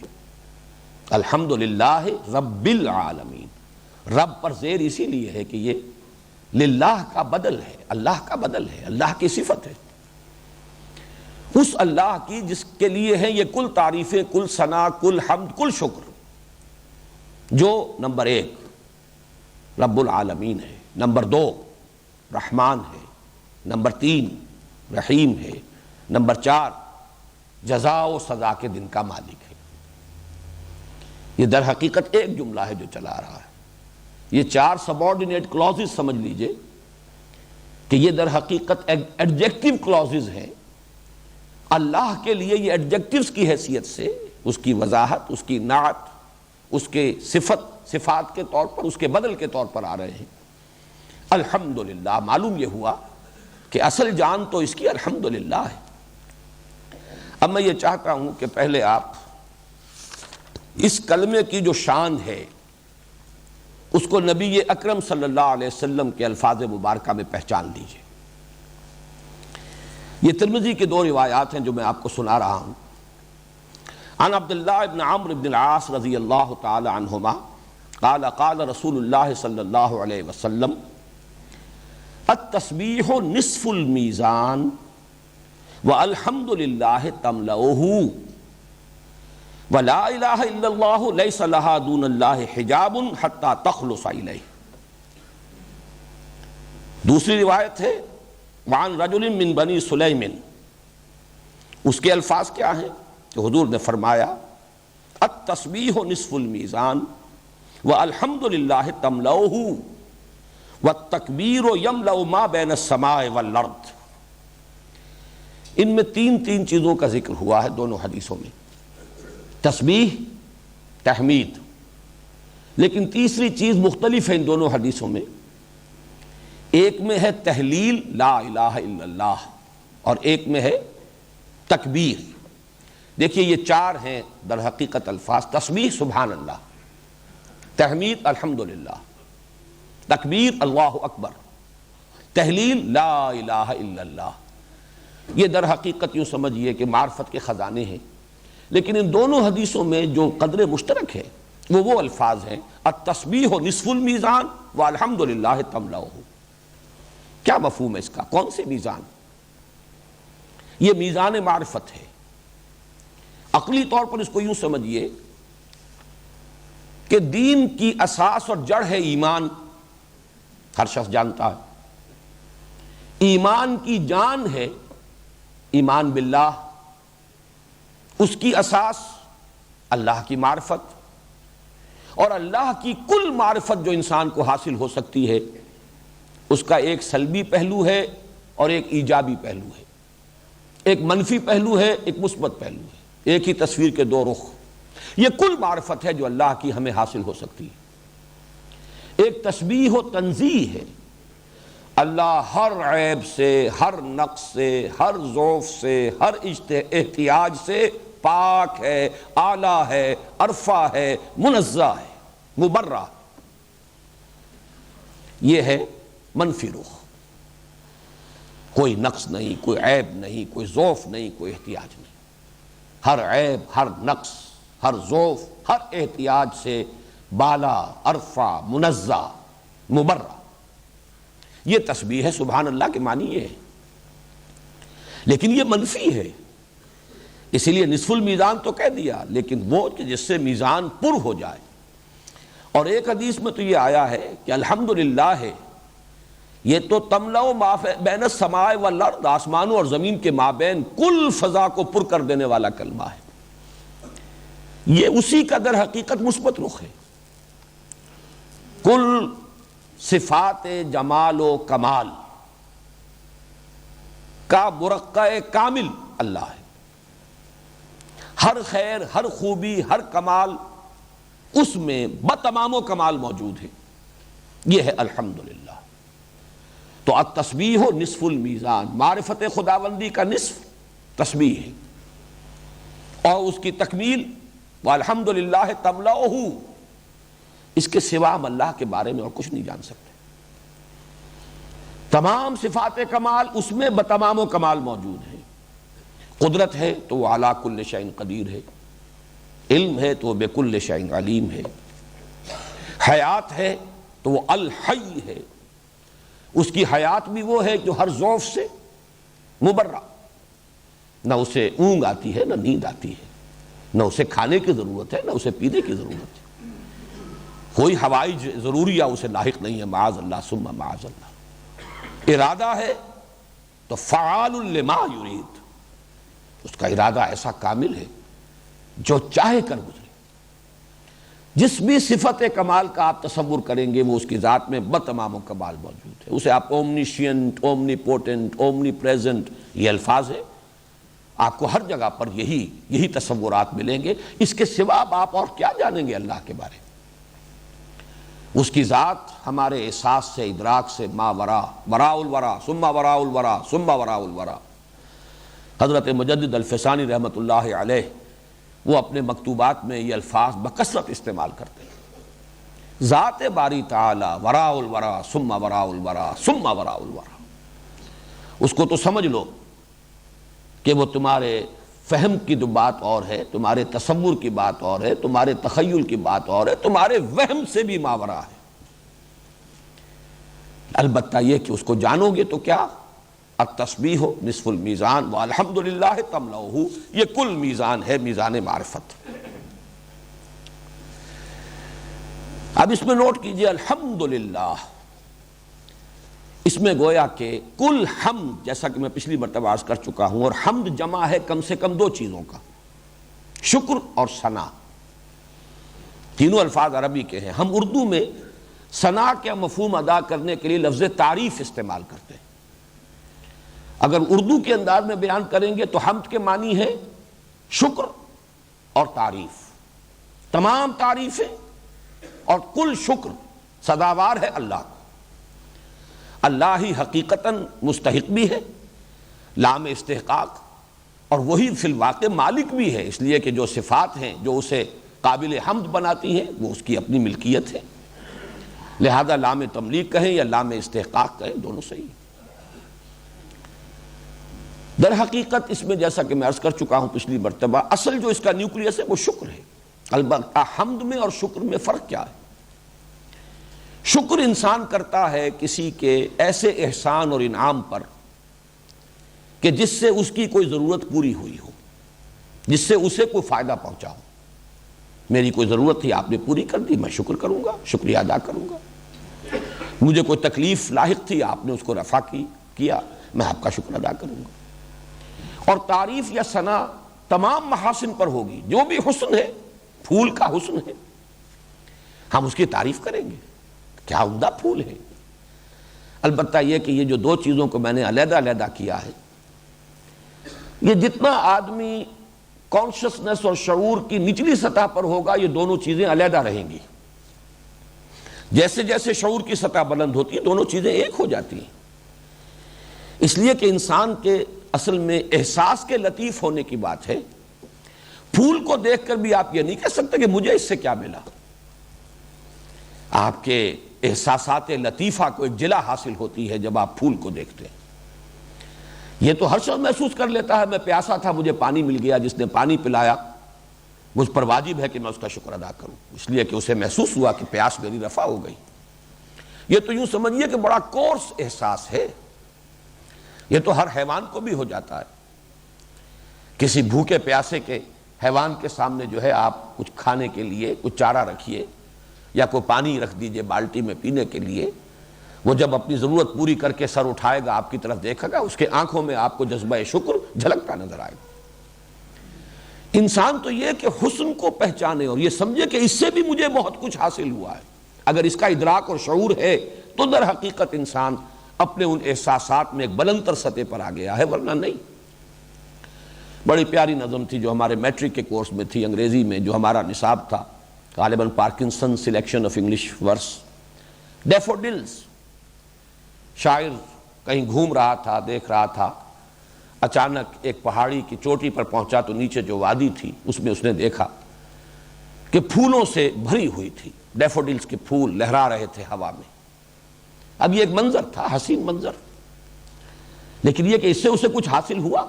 الحمدللہ رب العالمین، رب پر زیر اسی لیے ہے کہ یہ للہ کا بدل ہے، اللہ کا بدل ہے، اللہ کی صفت ہے، اس اللہ کی جس کے لیے ہیں یہ کل تعریفیں، کل ثنا، کل حمد، کل شکر، جو نمبر 1 رب العالمین ہے، نمبر 2 رحمان ہے، نمبر 3 رحیم ہے، نمبر 4 جزا و سزا کے دن کا مالک ہے۔ یہ در حقیقت ایک جملہ ہے جو چلا رہا ہے، یہ 4 سبارڈینیٹ کلازز سمجھ لیجئے کہ یہ در حقیقت ایڈجیکٹیو کلازز ہیں۔ اللہ کے لیے یہ ایڈجیکٹیوز کی حیثیت سے اس کی وضاحت، اس کی نعت، اس کے صفات کے طور پر، اس کے بدل کے طور پر آ رہے ہیں۔ الحمدللہ، معلوم یہ ہوا کہ اصل جان تو اس کی الحمدللہ ہے۔ اب میں یہ چاہتا ہوں کہ پہلے آپ اس کلمے کی جو شان ہے اس کو نبی اکرم صلی اللہ علیہ وسلم کے الفاظ مبارکہ میں پہچان لیجئے۔ یہ ترمذی کی 2 روایات ہیں جو میں آپ کو سنا رہا ہوں۔ عن عبداللہ ابن عمرو بن العاص رضی اللہ تعالی عنہما قال قال رسول اللہ صلی اللہ علیہ وسلم التسبیح نصف المیزان والحمد للہ تملؤہ ولا الہ الا اللہ لیس لہا دون اللہ حجاب حتی تخلص الیہ۔ دوسری روایت ہے وعن رجل من بنی سلیم، اس کے الفاظ کیا ہیں کہ حضور نے فرمایا التسبیح نصف المیزان والحمد للہ تملؤہ والتکبیر یملأ ما بین السماء والارض۔ ان میں تین چیزوں کا ذکر ہوا ہے دونوں حدیثوں میں، تسبیح، تحمید، لیکن تیسری چیز مختلف ہے ان دونوں حدیثوں میں۔ ایک میں ہے تحلیل لا الہ الا اللہ اور ایک میں ہے تکبیر۔ دیکھیے یہ چار ہیں در حقیقت الفاظ، تسبیح سبحان اللہ، تحمید الحمدللہ، تکبیر اللہ اکبر، تحلیل لا الہ الا اللہ۔ یہ در حقیقت یوں سمجھیے کہ معرفت کے خزانے ہیں، لیکن ان دونوں حدیثوں میں جو قدر مشترک ہے وہ الفاظ ہیں التسبیح نصف المیزان والحمدللہ تملؤہ۔ کیا مفہوم ہے اس کا؟ کون سی میزان؟ یہ میزان معرفت ہے۔ عقلی طور پر اس کو یوں سمجھیے کہ دین کی اساس اور جڑ ہے ایمان، ہر شخص جانتا ہے۔ ایمان کی جان ہے ایمان باللہ، اس کی اساس اللہ کی معرفت، اور اللہ کی کل معرفت جو انسان کو حاصل ہو سکتی ہے اس کا ایک سلبی پہلو ہے اور ایک ایجابی پہلو ہے، ایک منفی پہلو ہے، ایک مثبت پہلو ہے، ایک ہی تصویر کے دو رخ۔ یہ کل معرفت ہے جو اللہ کی ہمیں حاصل ہو سکتی ہے۔ ایک تسبیح و تنزیہ ہے، اللہ ہر عیب سے، ہر نقص سے، ہر ضعف سے، ہر احتیاج سے پاک ہے، اعلیٰ ہے، عرفہ ہے، منزہ ہے، مبرہ۔ یہ ہے منفی رخ، کوئی نقص نہیں، کوئی عیب نہیں، کوئی ضعف نہیں، کوئی احتیاج نہیں، ہر عیب، ہر نقص، ہر ضعف، ہر احتیاج سے بالا، عرفہ، منزہ، مبرہ۔ یہ تسبیح ہے سبحان اللہ کے معنی یہ ہے، لیکن یہ منفی ہے، اسی لیے نصف المیزان تو کہہ دیا، لیکن وہ کہ جس سے میزان پر ہو جائے۔ اور ایک حدیث میں تو یہ آیا ہے کہ الحمدللہ ہے، یہ تو تملأ ما بین السماء والارض، آسمانوں اور زمین کے مابین کل فضا کو پر کر دینے والا کلمہ ہے۔ یہ اسی کا در حقیقت مثبت رخ ہے۔ کل صفات جمال و کمال کا مرقع کامل اللہ ہے، ہر خیر، ہر خوبی، ہر کمال اس میں بتمام و کمال موجود ہے۔ یہ ہے الحمدللہ۔ تو التسبیح نصف المیزان، معرفت خداوندی کا نصف تسبیح ہے، اور اس کی تکمیل والحمدللہ تملؤہ، اس کے سوا ہم اللہ کے بارے میں اور کچھ نہیں جان سکتے۔ تمام صفات کمال اس میں بتمام و کمال موجود ہیں۔ قدرت ہے تو وہ علی کل شیء قدیر ہے، علم ہے تو وہ بکل شیء علیم ہے، حیات ہے تو وہ الحی ہے، اس کی حیات بھی وہ ہے جو ہر ضعف سے مبرہ، نہ اسے اونگ آتی ہے، نہ نیند آتی ہے، نہ اسے کھانے کی ضرورت ہے، نہ اسے پینے کی ضرورت ہے، کوئی حوائج ضروریہ اسے لاحق نہیں ہے، معاذ اللہ ثم معاذ اللہ۔ ارادہ ہے تو فعال لما یرید، اس کا ارادہ ایسا کامل ہے جو چاہے کر گزرے۔ جس بھی صفت کمال کا آپ تصور کریں گے وہ اس کی ذات میں بتمام و کمال موجود ہے۔ اسے آپ اومنیشینٹ، اومنی پوٹنٹ، اومنی پریزنٹ، یہ الفاظ ہیں، آپ کو ہر جگہ پر یہی تصورات ملیں گے۔ اس کے سوا آپ اور کیا جانیں گے اللہ کے بارے میں؟ اس کی ذات ہمارے احساس سے، ادراک سے ما وراء، وراء الورا ثم وراء الورا ثم وراء الورا۔ حضرت مجدد الفسانی رحمۃ اللہ علیہ وہ اپنے مکتوبات میں یہ الفاظ بکثرت استعمال کرتے ہیں، ذات باری تعالی وراء الورا ثم وراء الورا ثم وراء الورا۔ اس کو تو سمجھ لو کہ وہ تمہارے فہم کی جو بات اور ہے، تمہارے تصور کی بات اور ہے، تمہارے تخیل کی بات اور ہے، تمہارے وہم سے بھی ماورا ہے۔ البتہ یہ کہ اس کو جانو گے تو کیا؟ التسبیح نصف المیزان والحمدللہ تملؤہ، یہ کل میزان ہے، میزان معرفت۔ اب اس میں نوٹ کیجئے الحمدللہ، اس میں گویا کہ کل حمد، جیسا کہ میں پچھلی مرتبہ عرض کر چکا ہوں، اور حمد جمع ہے کم سے کم دو چیزوں کا، شکر اور ثنا۔ تینوں الفاظ عربی کے ہیں۔ ہم اردو میں ثنا کا مفہوم ادا کرنے کے لیے لفظ تعریف استعمال کرتے ہیں۔ اگر اردو کے انداز میں بیان کریں گے تو حمد کے معنی ہے شکر اور تعریف، تمام تعریفیں اور کل شکر سزاوار ہے اللہ کو۔ اللہ ہی حقیقتاً مستحق بھی ہے، لام استحقاق، اور وہی فی الواقع مالک بھی ہے، اس لیے کہ جو صفات ہیں جو اسے قابل حمد بناتی ہیں وہ اس کی اپنی ملکیت ہے، لہذا لام تملیک کہیں یا لام استحقاق کہیں دونوں صحیح۔ در حقیقت اس میں جیسا کہ میں عرض کر چکا ہوں پچھلی مرتبہ، اصل جو اس کا نیوکلیس ہے وہ شکر ہے۔ البتہ حمد میں اور شکر میں فرق کیا ہے؟ شکر انسان کرتا ہے کسی کے ایسے احسان اور انعام پر کہ جس سے اس کی کوئی ضرورت پوری ہوئی ہو، جس سے اسے کوئی فائدہ پہنچا ہو۔ میری کوئی ضرورت تھی، آپ نے پوری کر دی، میں شکر کروں گا، شکریہ ادا کروں گا۔ مجھے کوئی تکلیف لاحق تھی، آپ نے اس کو رفع کیا، میں آپ کا شکر ادا کروں گا۔ اور تعریف یا ثنا تمام محاسن پر ہوگی، جو بھی حسن ہے، پھول کا حسن ہے، ہم اس کی تعریف کریں گے، کیا عمدہ پھول ہے۔ البتہ یہ کہ یہ جو دو چیزوں کو میں نے علیحدہ علیحدہ کیا ہے، یہ جتنا آدمی کانشسنس اور شعور کی نچلی سطح پر ہوگا یہ دونوں چیزیں علیحدہ رہیں گی۔ جیسے جیسے شعور کی سطح بلند ہوتی ہے دونوں چیزیں ایک ہو جاتی ہیں، اس لیے کہ انسان کے اصل میں احساس کے لطیف ہونے کی بات ہے۔ پھول کو دیکھ کر بھی آپ یہ نہیں کہہ سکتے کہ مجھے اس سے کیا ملا۔ آپ کے احساسات لطیفہ کو ایک جلا حاصل ہوتی ہے جب آپ پھول کو دیکھتے ہیں۔ یہ تو ہر شخص محسوس کر لیتا ہے، میں پیاسا تھا مجھے پانی مل گیا، جس نے پانی پلایا مجھ پر واجب ہے کہ میں اس کا شکر ادا کروں، اس لیے کہ اسے محسوس ہوا کہ پیاس میری رفع ہو گئی۔ یہ تو یوں سمجھیے کہ بڑا کورس احساس ہے، یہ تو ہر حیوان کو بھی ہو جاتا ہے۔ کسی بھوکے پیاسے کے حیوان کے سامنے جو ہے آپ کچھ کھانے کے لیے کچھ چارہ رکھیے یا کوئی پانی رکھ دیجئے بالٹی میں پینے کے لیے، وہ جب اپنی ضرورت پوری کر کے سر اٹھائے گا آپ کی طرف دیکھے گا، اس کے آنکھوں میں آپ کو جذبہ شکر جھلکتا نظر آئے گا۔ انسان تو یہ کہ حسن کو پہچانے اور یہ سمجھے کہ اس سے بھی مجھے بہت کچھ حاصل ہوا ہے، اگر اس کا ادراک اور شعور ہے تو در حقیقت انسان اپنے ان احساسات میں ایک بلند تر سطح پر آ گیا ہے، ورنہ نہیں۔ بڑی پیاری نظم تھی جو ہمارے میٹرک کے کورس میں تھی انگریزی میں، جو ہمارا نصاب تھا، غالباً پارکنسن سلیکشن آف انگلش ورس، ڈیفوڈلز۔ شاعر کہیں گھوم رہا تھا، دیکھ رہا تھا، اچانک ایک پہاڑی کی چوٹی پر پہنچا تو نیچے جو وادی تھی اس میں اس نے دیکھا کہ پھولوں سے بھری ہوئی تھی، ڈیفوڈلز کے پھول لہرا رہے تھے ہوا میں۔ اب یہ ایک منظر تھا، حسین منظر، لیکن یہ کہ اس سے اسے کچھ حاصل ہوا،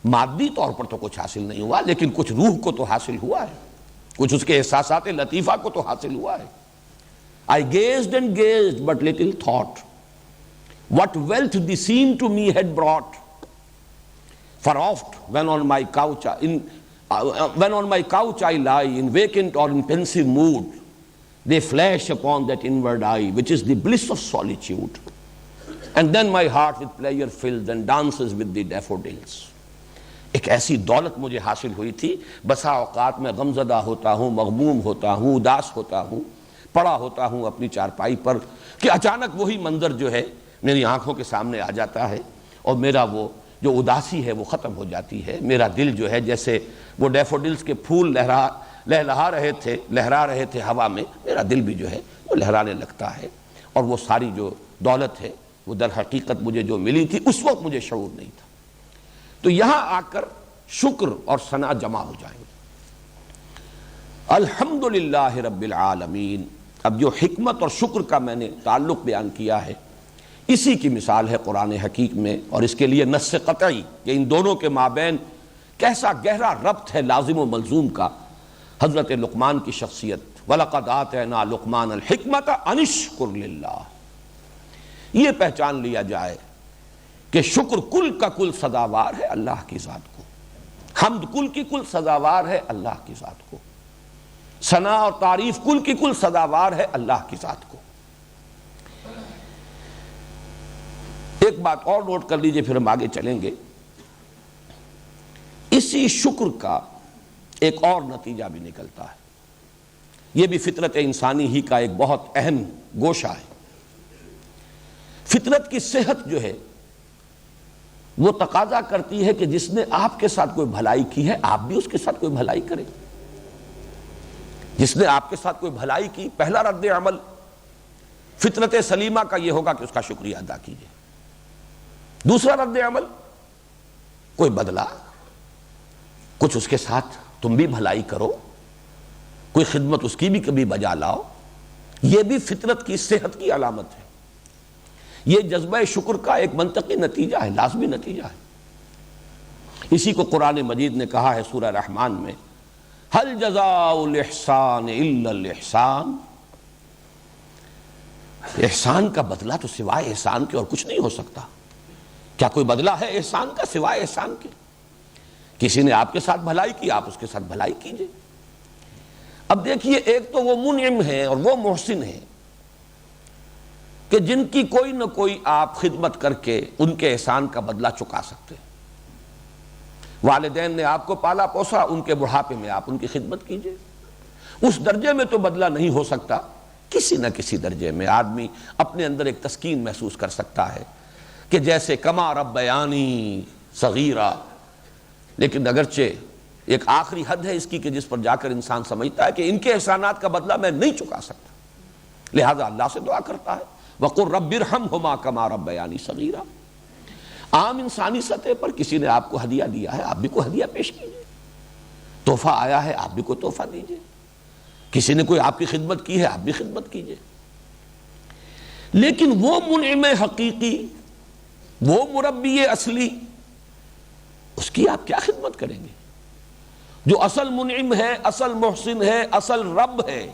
مادی طور پر تو کچھ حاصل نہیں ہوا، لیکن کچھ روح کو تو حاصل ہوا ہے، کچھ اس کے احساسات لطیفہ کو تو حاصل ہوا ہے۔ I gazed and gazed, but little thought what wealth the scene to me had brought. For oft, when on my couch I lie, in vacant or in pensive mood, they flash upon that inward eye, which is the bliss of solitude. And then my heart with pleasure fills and dances with the daffodils. ایک ایسی دولت مجھے حاصل ہوئی تھی، بسا اوقات میں غمزدہ ہوتا ہوں، مغموم ہوتا ہوں، اداس ہوتا ہوں، پڑا ہوتا ہوں اپنی چارپائی پر، کہ اچانک وہی منظر جو ہے میری آنکھوں کے سامنے آ جاتا ہے اور میرا وہ جو اداسی ہے وہ ختم ہو جاتی ہے۔ میرا دل جو ہے جیسے وہ ڈیفوڈلز کے پھول لہرا رہے تھے ہوا میں، میرا دل بھی جو ہے وہ لہرانے لگتا ہے، اور وہ ساری جو دولت ہے وہ در حقیقت مجھے جو ملی تھی اس وقت مجھے شعور نہیں تھا۔ تو یہاں آ کر شکر اور ثنا جمع ہو جائیں گے۔ الحمدللہ رب العالمین۔ اب جو حکمت اور شکر کا میں نے تعلق بیان کیا ہے، اسی کی مثال ہے قرآن حکیم میں، اور اس کے لیے نص قطعی کہ ان دونوں کے مابین کیسا گہرا ربط ہے لازم و ملزوم کا۔ حضرت لقمان کی شخصیت، وَلَقَدْ آتَيْنَا لُقْمَانَ الْحِكْمَةَ أَنِ اشْكُرْ لِلَّهِ، یہ پہچان لیا جائے کہ شکر کل کا کل سزاوار ہے اللہ کی ذات کو، حمد کل کی کل سزاوار ہے اللہ کی ذات کو، ثنا اور تعریف کل کی کل سزاوار ہے اللہ کی ذات کو۔ ایک بات اور نوٹ کر لیجئے، پھر ہم آگے چلیں گے۔ اسی شکر کا ایک اور نتیجہ بھی نکلتا ہے، یہ بھی فطرت انسانی ہی کا ایک بہت اہم گوشہ ہے۔ فطرت کی صحت جو ہے وہ تقاضا کرتی ہے کہ جس نے آپ کے ساتھ کوئی بھلائی کی ہے آپ بھی اس کے ساتھ کوئی بھلائی کریں۔ جس نے آپ کے ساتھ کوئی بھلائی کی، پہلا رد عمل فطرت سلیمہ کا یہ ہوگا کہ اس کا شکریہ ادا کیجیے۔ دوسرا رد عمل، کوئی بدلہ، کچھ اس کے ساتھ تم بھی بھلائی کرو، کوئی خدمت اس کی بھی کبھی بجا لاؤ۔ یہ بھی فطرت کی صحت کی علامت ہے۔ یہ جذبہ شکر کا ایک منطقی نتیجہ ہے، لازمی نتیجہ ہے۔ اسی کو قرآن مجید نے کہا ہے سورہ رحمان میں، هل جزاء الاحسان الا الاحسان۔ احسان کا بدلہ تو سوائے احسان کے اور کچھ نہیں ہو سکتا۔ کیا کوئی بدلہ ہے احسان کا سوائے احسان کے؟ کسی نے آپ کے ساتھ بھلائی کی، آپ اس کے ساتھ بھلائی کیجئے۔ اب دیکھیے، ایک تو وہ منعم ہے اور وہ محسن ہے کہ جن کی کوئی نہ کوئی آپ خدمت کر کے ان کے احسان کا بدلہ چکا سکتے ہیں۔ والدین نے آپ کو پالا پوسا، ان کے بڑھاپے میں آپ ان کی خدمت کیجئے۔ اس درجے میں تو بدلہ نہیں ہو سکتا، کسی نہ کسی درجے میں آدمی اپنے اندر ایک تسکین محسوس کر سکتا ہے کہ جیسے کما ربیانی صغیرہ، لیکن اگرچہ ایک آخری حد ہے اس کی کہ جس پر جا کر انسان سمجھتا ہے کہ ان کے احسانات کا بدلہ میں نہیں چکا سکتا، لہذا اللہ سے دعا کرتا ہے وَقُلْ رَبِّ ارْحَمْهُمَا كَمَا رَبَّيَانِي صَغِيرًا۔ عام انسانی سطح پر کسی نے آپ کو ہدیہ دیا ہے، آپ بھی کوئی ہدیہ پیش کیجئے۔ تحفہ آیا ہے، آپ بھی کوئی تحفہ دیجئے۔ کسی نے کوئی آپ کی خدمت کی ہے، آپ بھی خدمت کیجئے۔ لیکن وہ منعم حقیقی، وہ مربی اصلی، اس کی آپ کیا خدمت کریں گے؟ جو اصل منعم ہے، اصل محسن ہے، اصل رب ہے،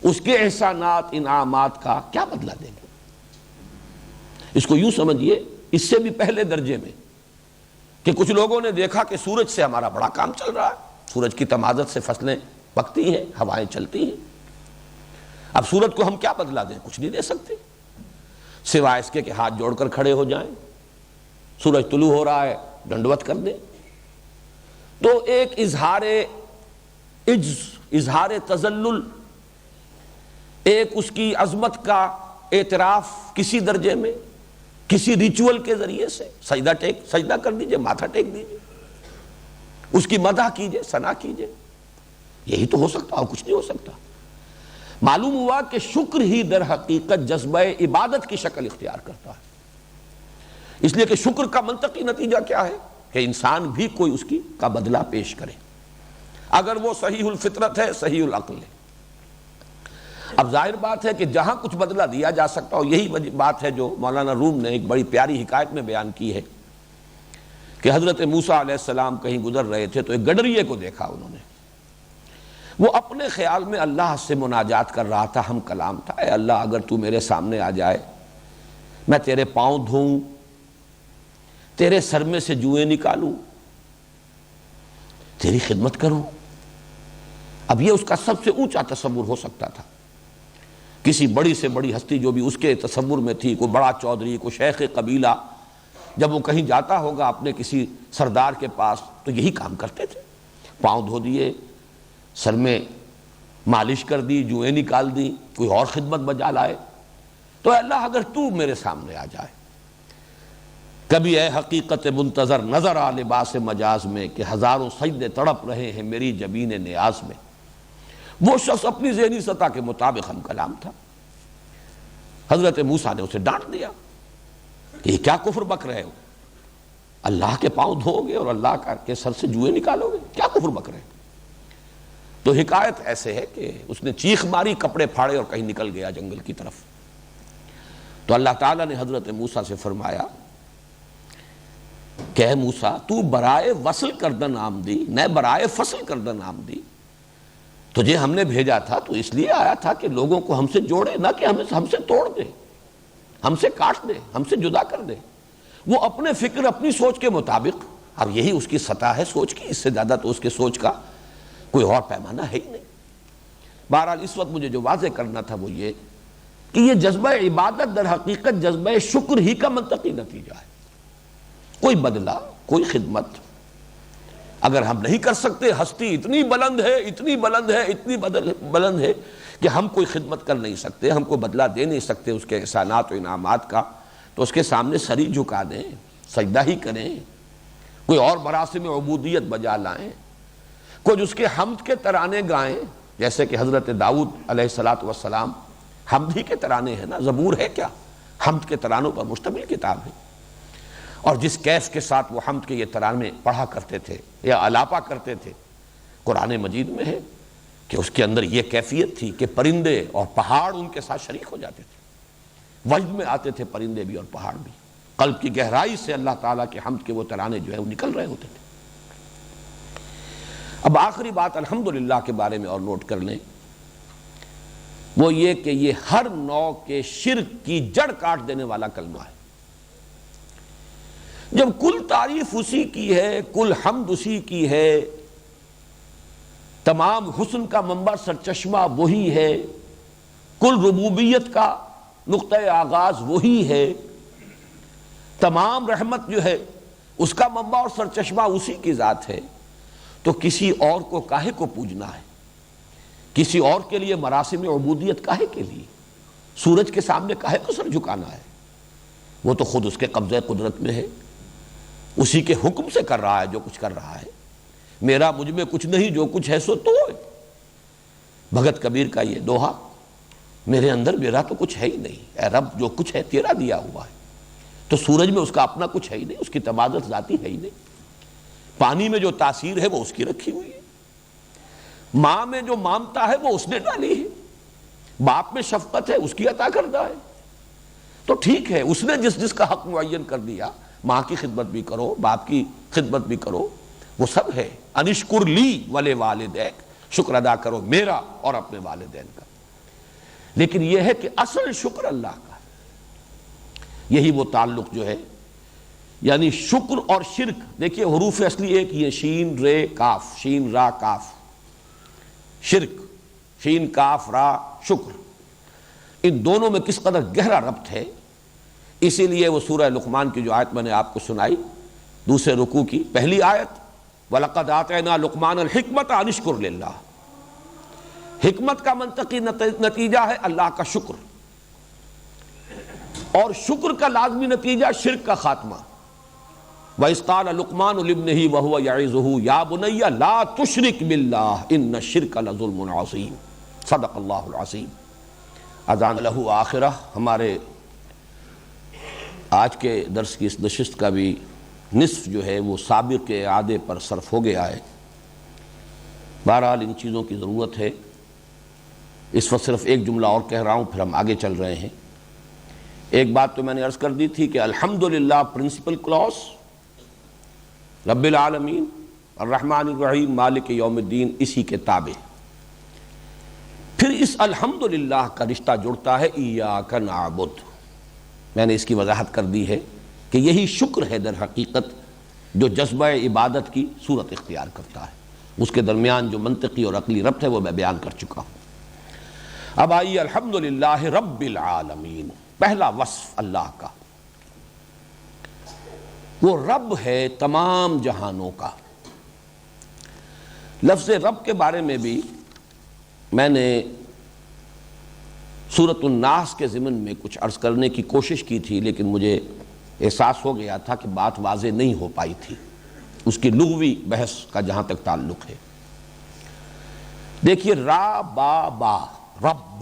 اس کے احسانات انعامات کا کیا بدلہ دیں گے؟ اس کو یوں سمجھیے، اس سے بھی پہلے درجے میں کہ کچھ لوگوں نے دیکھا کہ سورج سے ہمارا بڑا کام چل رہا ہے، سورج کی تمازت سے فصلیں پکتی ہیں، ہوائیں چلتی ہیں۔ اب سورج کو ہم کیا بدلہ دیں؟ کچھ نہیں دے سکتے سوائے اس کے کہ ہاتھ جوڑ کر کھڑے ہو جائیں، سورج طلوع ہو رہا ہے ڈنڈوت کر دیں۔ تو ایک اظہار عجز، اظہار تذلل، ایک اس کی عظمت کا اعتراف کسی درجے میں، کسی ریچول کے ذریعے سے سجدہ کر دیجئے، ماتھا ٹیک دیجئے، اس کی مدح کیجئے، ثنا کیجئے۔ یہی تو ہو سکتا اور کچھ نہیں ہو سکتا۔ معلوم ہوا کہ شکر ہی در حقیقت جذبہ عبادت کی شکل اختیار کرتا ہے۔ اس لیے کہ شکر کا منطقی نتیجہ کیا ہے کہ انسان بھی کوئی اس کی کا بدلہ پیش کرے، اگر وہ صحیح الفطرت ہے، صحیح العقل ہے۔ اب ظاہر بات ہے کہ جہاں کچھ بدلہ دیا جا سکتا ہو، یہی بات ہے جو مولانا روم نے ایک بڑی پیاری حکایت میں بیان کی ہے کہ حضرت موسیٰ علیہ السلام کہیں گزر رہے تھے تو ایک گڈریے کو دیکھا انہوں نے، وہ اپنے خیال میں اللہ سے مناجات کر رہا تھا، ہم کلام تھا، اے اللہ اگر تو میرے سامنے آ جائے، میں تیرے پاؤں دھوؤں، تیرے سر میں سے جوئیں نکالوں، تیری خدمت کروں۔ اب یہ اس کا سب سے اونچا تصور ہو سکتا تھا۔ کسی بڑی سے بڑی ہستی جو بھی اس کے تصور میں تھی، کوئی بڑا چودھری، کوئی شیخ قبیلہ، جب وہ کہیں جاتا ہوگا اپنے کسی سردار کے پاس تو یہی کام کرتے تھے، پاؤں دھو دیے، سر میں مالش کر دی، جوئیں نکال دی، کوئی اور خدمت بجا لائے۔ تو اے اللہ اگر تو میرے سامنے آ جائے، کبھی اے حقیقت منتظر نظر آ لباس مجاز میں کہ ہزاروں سجدے تڑپ رہے ہیں میری جبین نیاز میں۔ وہ شخص اپنی ذہنی سطح کے مطابق ہم کلام تھا۔ حضرت موسیٰ نے اسے ڈانٹ دیا کہ یہ کیا کفر بک رہے ہو، اللہ کے پاؤں دھو گے اور اللہ کے سر سے جوئیں نکالو گے، کیا کفر بک رہے ہو؟ تو حکایت ایسے ہے کہ اس نے چیخ ماری، کپڑے پھاڑے اور کہیں نکل گیا جنگل کی طرف۔ تو اللہ تعالیٰ نے حضرت موسیٰ سے فرمایا کہ اے موسیٰ تو برائے وصل کردن آمدی، نہ برائے فصل کردن آمدی، تجھے ہم نے بھیجا تھا تو اس لیے آیا تھا کہ لوگوں کو ہم سے جوڑے، نہ کہ ہم سے توڑ دے، ہم سے کاٹ دے، ہم سے جدا کر دے۔ وہ اپنے فکر، اپنی سوچ کے مطابق، اب یہی اس کی سطح ہے سوچ کی، اس سے زیادہ تو اس کے سوچ کا کوئی اور پیمانہ ہے ہی نہیں۔ بہرحال اس وقت مجھے جو واضح کرنا تھا وہ یہ کہ یہ جذبہ عبادت در حقیقت جذبہ شکر ہی کا منطقی نتیجہ ہے. کوئی بدلہ، کوئی خدمت اگر ہم نہیں کر سکتے، ہستی اتنی بلند ہے، اتنی بلند ہے، اتنی بلند ہے کہ ہم کوئی خدمت کر نہیں سکتے، ہم کو بدلہ دے نہیں سکتے اس کے احسانات و انعامات کا، تو اس کے سامنے سر ہی جھکا دیں، سجدہ ہی کریں، کوئی اور مراسم عبودیت بجا لائیں، کچھ اس کے حمد کے ترانے گائیں، جیسے کہ حضرت داؤد علیہ السلام حمد ہی کے ترانے ہیں نا. زبور ہے کیا؟ حمد کے ترانوں پر مشتمل کتاب ہے. اور جس کیف کے ساتھ وہ حمد کے یہ ترانے پڑھا کرتے تھے یا الاپا کرتے تھے، قرآن مجید میں ہے کہ اس کے اندر یہ کیفیت تھی کہ پرندے اور پہاڑ ان کے ساتھ شریک ہو جاتے تھے، وجد میں آتے تھے پرندے بھی اور پہاڑ بھی. قلب کی گہرائی سے اللہ تعالیٰ کے حمد کے وہ ترانے جو ہے وہ نکل رہے ہوتے تھے. اب آخری بات الحمدللہ کے بارے میں اور نوٹ کر لیں، وہ یہ کہ یہ ہر نوع کے شرک کی جڑ کاٹ دینے والا کلمہ ہے. جب کل تعریف اسی کی ہے، کل حمد اسی کی ہے، تمام حسن کا منبع سرچشمہ وہی ہے، کل ربوبیت کا نقطۂ آغاز وہی ہے، تمام رحمت جو ہے اس کا منبع اور سرچشمہ اسی کی ذات ہے، تو کسی اور کو کاہے کو پوجنا ہے؟ کسی اور کے لیے مراسم عبودیت کاہے کے لیے؟ سورج کے سامنے کاہے کو سر جھکانا ہے؟ وہ تو خود اس کے قبضہ قدرت میں ہے، اسی کے حکم سے کر رہا ہے جو کچھ کر رہا ہے. میرا مجھ میں کچھ نہیں، جو کچھ ہے سو تو ہے. بھگت کبیر کا یہ دوہا، میرے اندر میرا تو کچھ ہے ہی نہیں، اے رب جو کچھ ہے تیرا دیا ہوا ہے. تو سورج میں اس کا اپنا کچھ ہے ہی نہیں، اس کی تمادت ذاتی ہے ہی نہیں. پانی میں جو تاثیر ہے وہ اس کی رکھی ہوئی ہے، ماں میں جو مامتا ہے وہ اس نے ڈالی ہے، باپ میں شفقت ہے اس کی عطا کردہ ہے. تو ٹھیک ہے، اس نے جس کا حق معین کر دیا، ماں کی خدمت بھی کرو، باپ کی خدمت بھی کرو، وہ سب ہے. انشکر لی ولے والدیک، شکر ادا کرو میرا اور اپنے والدین کا. لیکن یہ ہے کہ اصل شکر اللہ کا، یہی وہ تعلق جو ہے، یعنی شکر اور شرک. دیکھیے حروف اصلی ایک یہ شین رے کاف، شین را کاف، شرک، شین کاف را شکر، ان دونوں میں کس قدر گہرا ربط ہے. اسی لیے وہ سورہ لقمان کی جو آیت میں نے آپ کو سنائی دوسرے رکوع کی پہلی آیت، وَلَقَدْ آتَيْنَا لُقْمَانَ الْحِكْمَةَ أَنِ اشْكُرْ لِلَّهِ، حکمت کا منطقی نتیجہ ہے اللہ کا شکر، اور شکر کا لازمی نتیجہ شرک کا خاتمہ. وَإِذْ قَالَ لُقْمَانُ لِابْنِهِ وَهُوَ يَعِظُهُ يَا بُنَيَّ لَا تُشْرِكْ بِاللَّهِ إِنَّ الشِّرْكَ لَظُلْمٌ عَظِيمٌ. صدق اللہ العظیم. اذان لہ آخرہ. ہمارے آج کے درس کی اس نشست کا بھی نصف جو ہے وہ سابق کے اعادے پر صرف ہو گیا ہے. بہرحال ان چیزوں کی ضرورت ہے. اس وقت صرف ایک جملہ اور کہہ رہا ہوں، پھر ہم آگے چل رہے ہیں. ایک بات تو میں نے عرض کر دی تھی کہ الحمدللہ پرنسپل کلاس، رب العالمین الرحمن الرحیم مالک یوم الدین، اسی کے تابع. پھر اس الحمدللہ کا رشتہ جڑتا ہے ایاک نعبد. میں نے اس کی وضاحت کر دی ہے کہ یہی شکر ہے در حقیقت جو جذبہ عبادت کی صورت اختیار کرتا ہے. اس کے درمیان جو منطقی اور عقلی ربط ہے وہ میں بیان کر چکا ہوں. اب آئیے الحمدللہ رب العالمین. پہلا وصف اللہ کا، وہ رب ہے تمام جہانوں کا. لفظ رب کے بارے میں بھی میں نے سورۃ الناس کے ضمن میں کچھ عرض کرنے کی کوشش کی تھی، لیکن مجھے احساس ہو گیا تھا کہ بات واضح نہیں ہو پائی تھی اس کی لغوی بحث کا جہاں تک تعلق ہے. دیکھیے را با با، رب،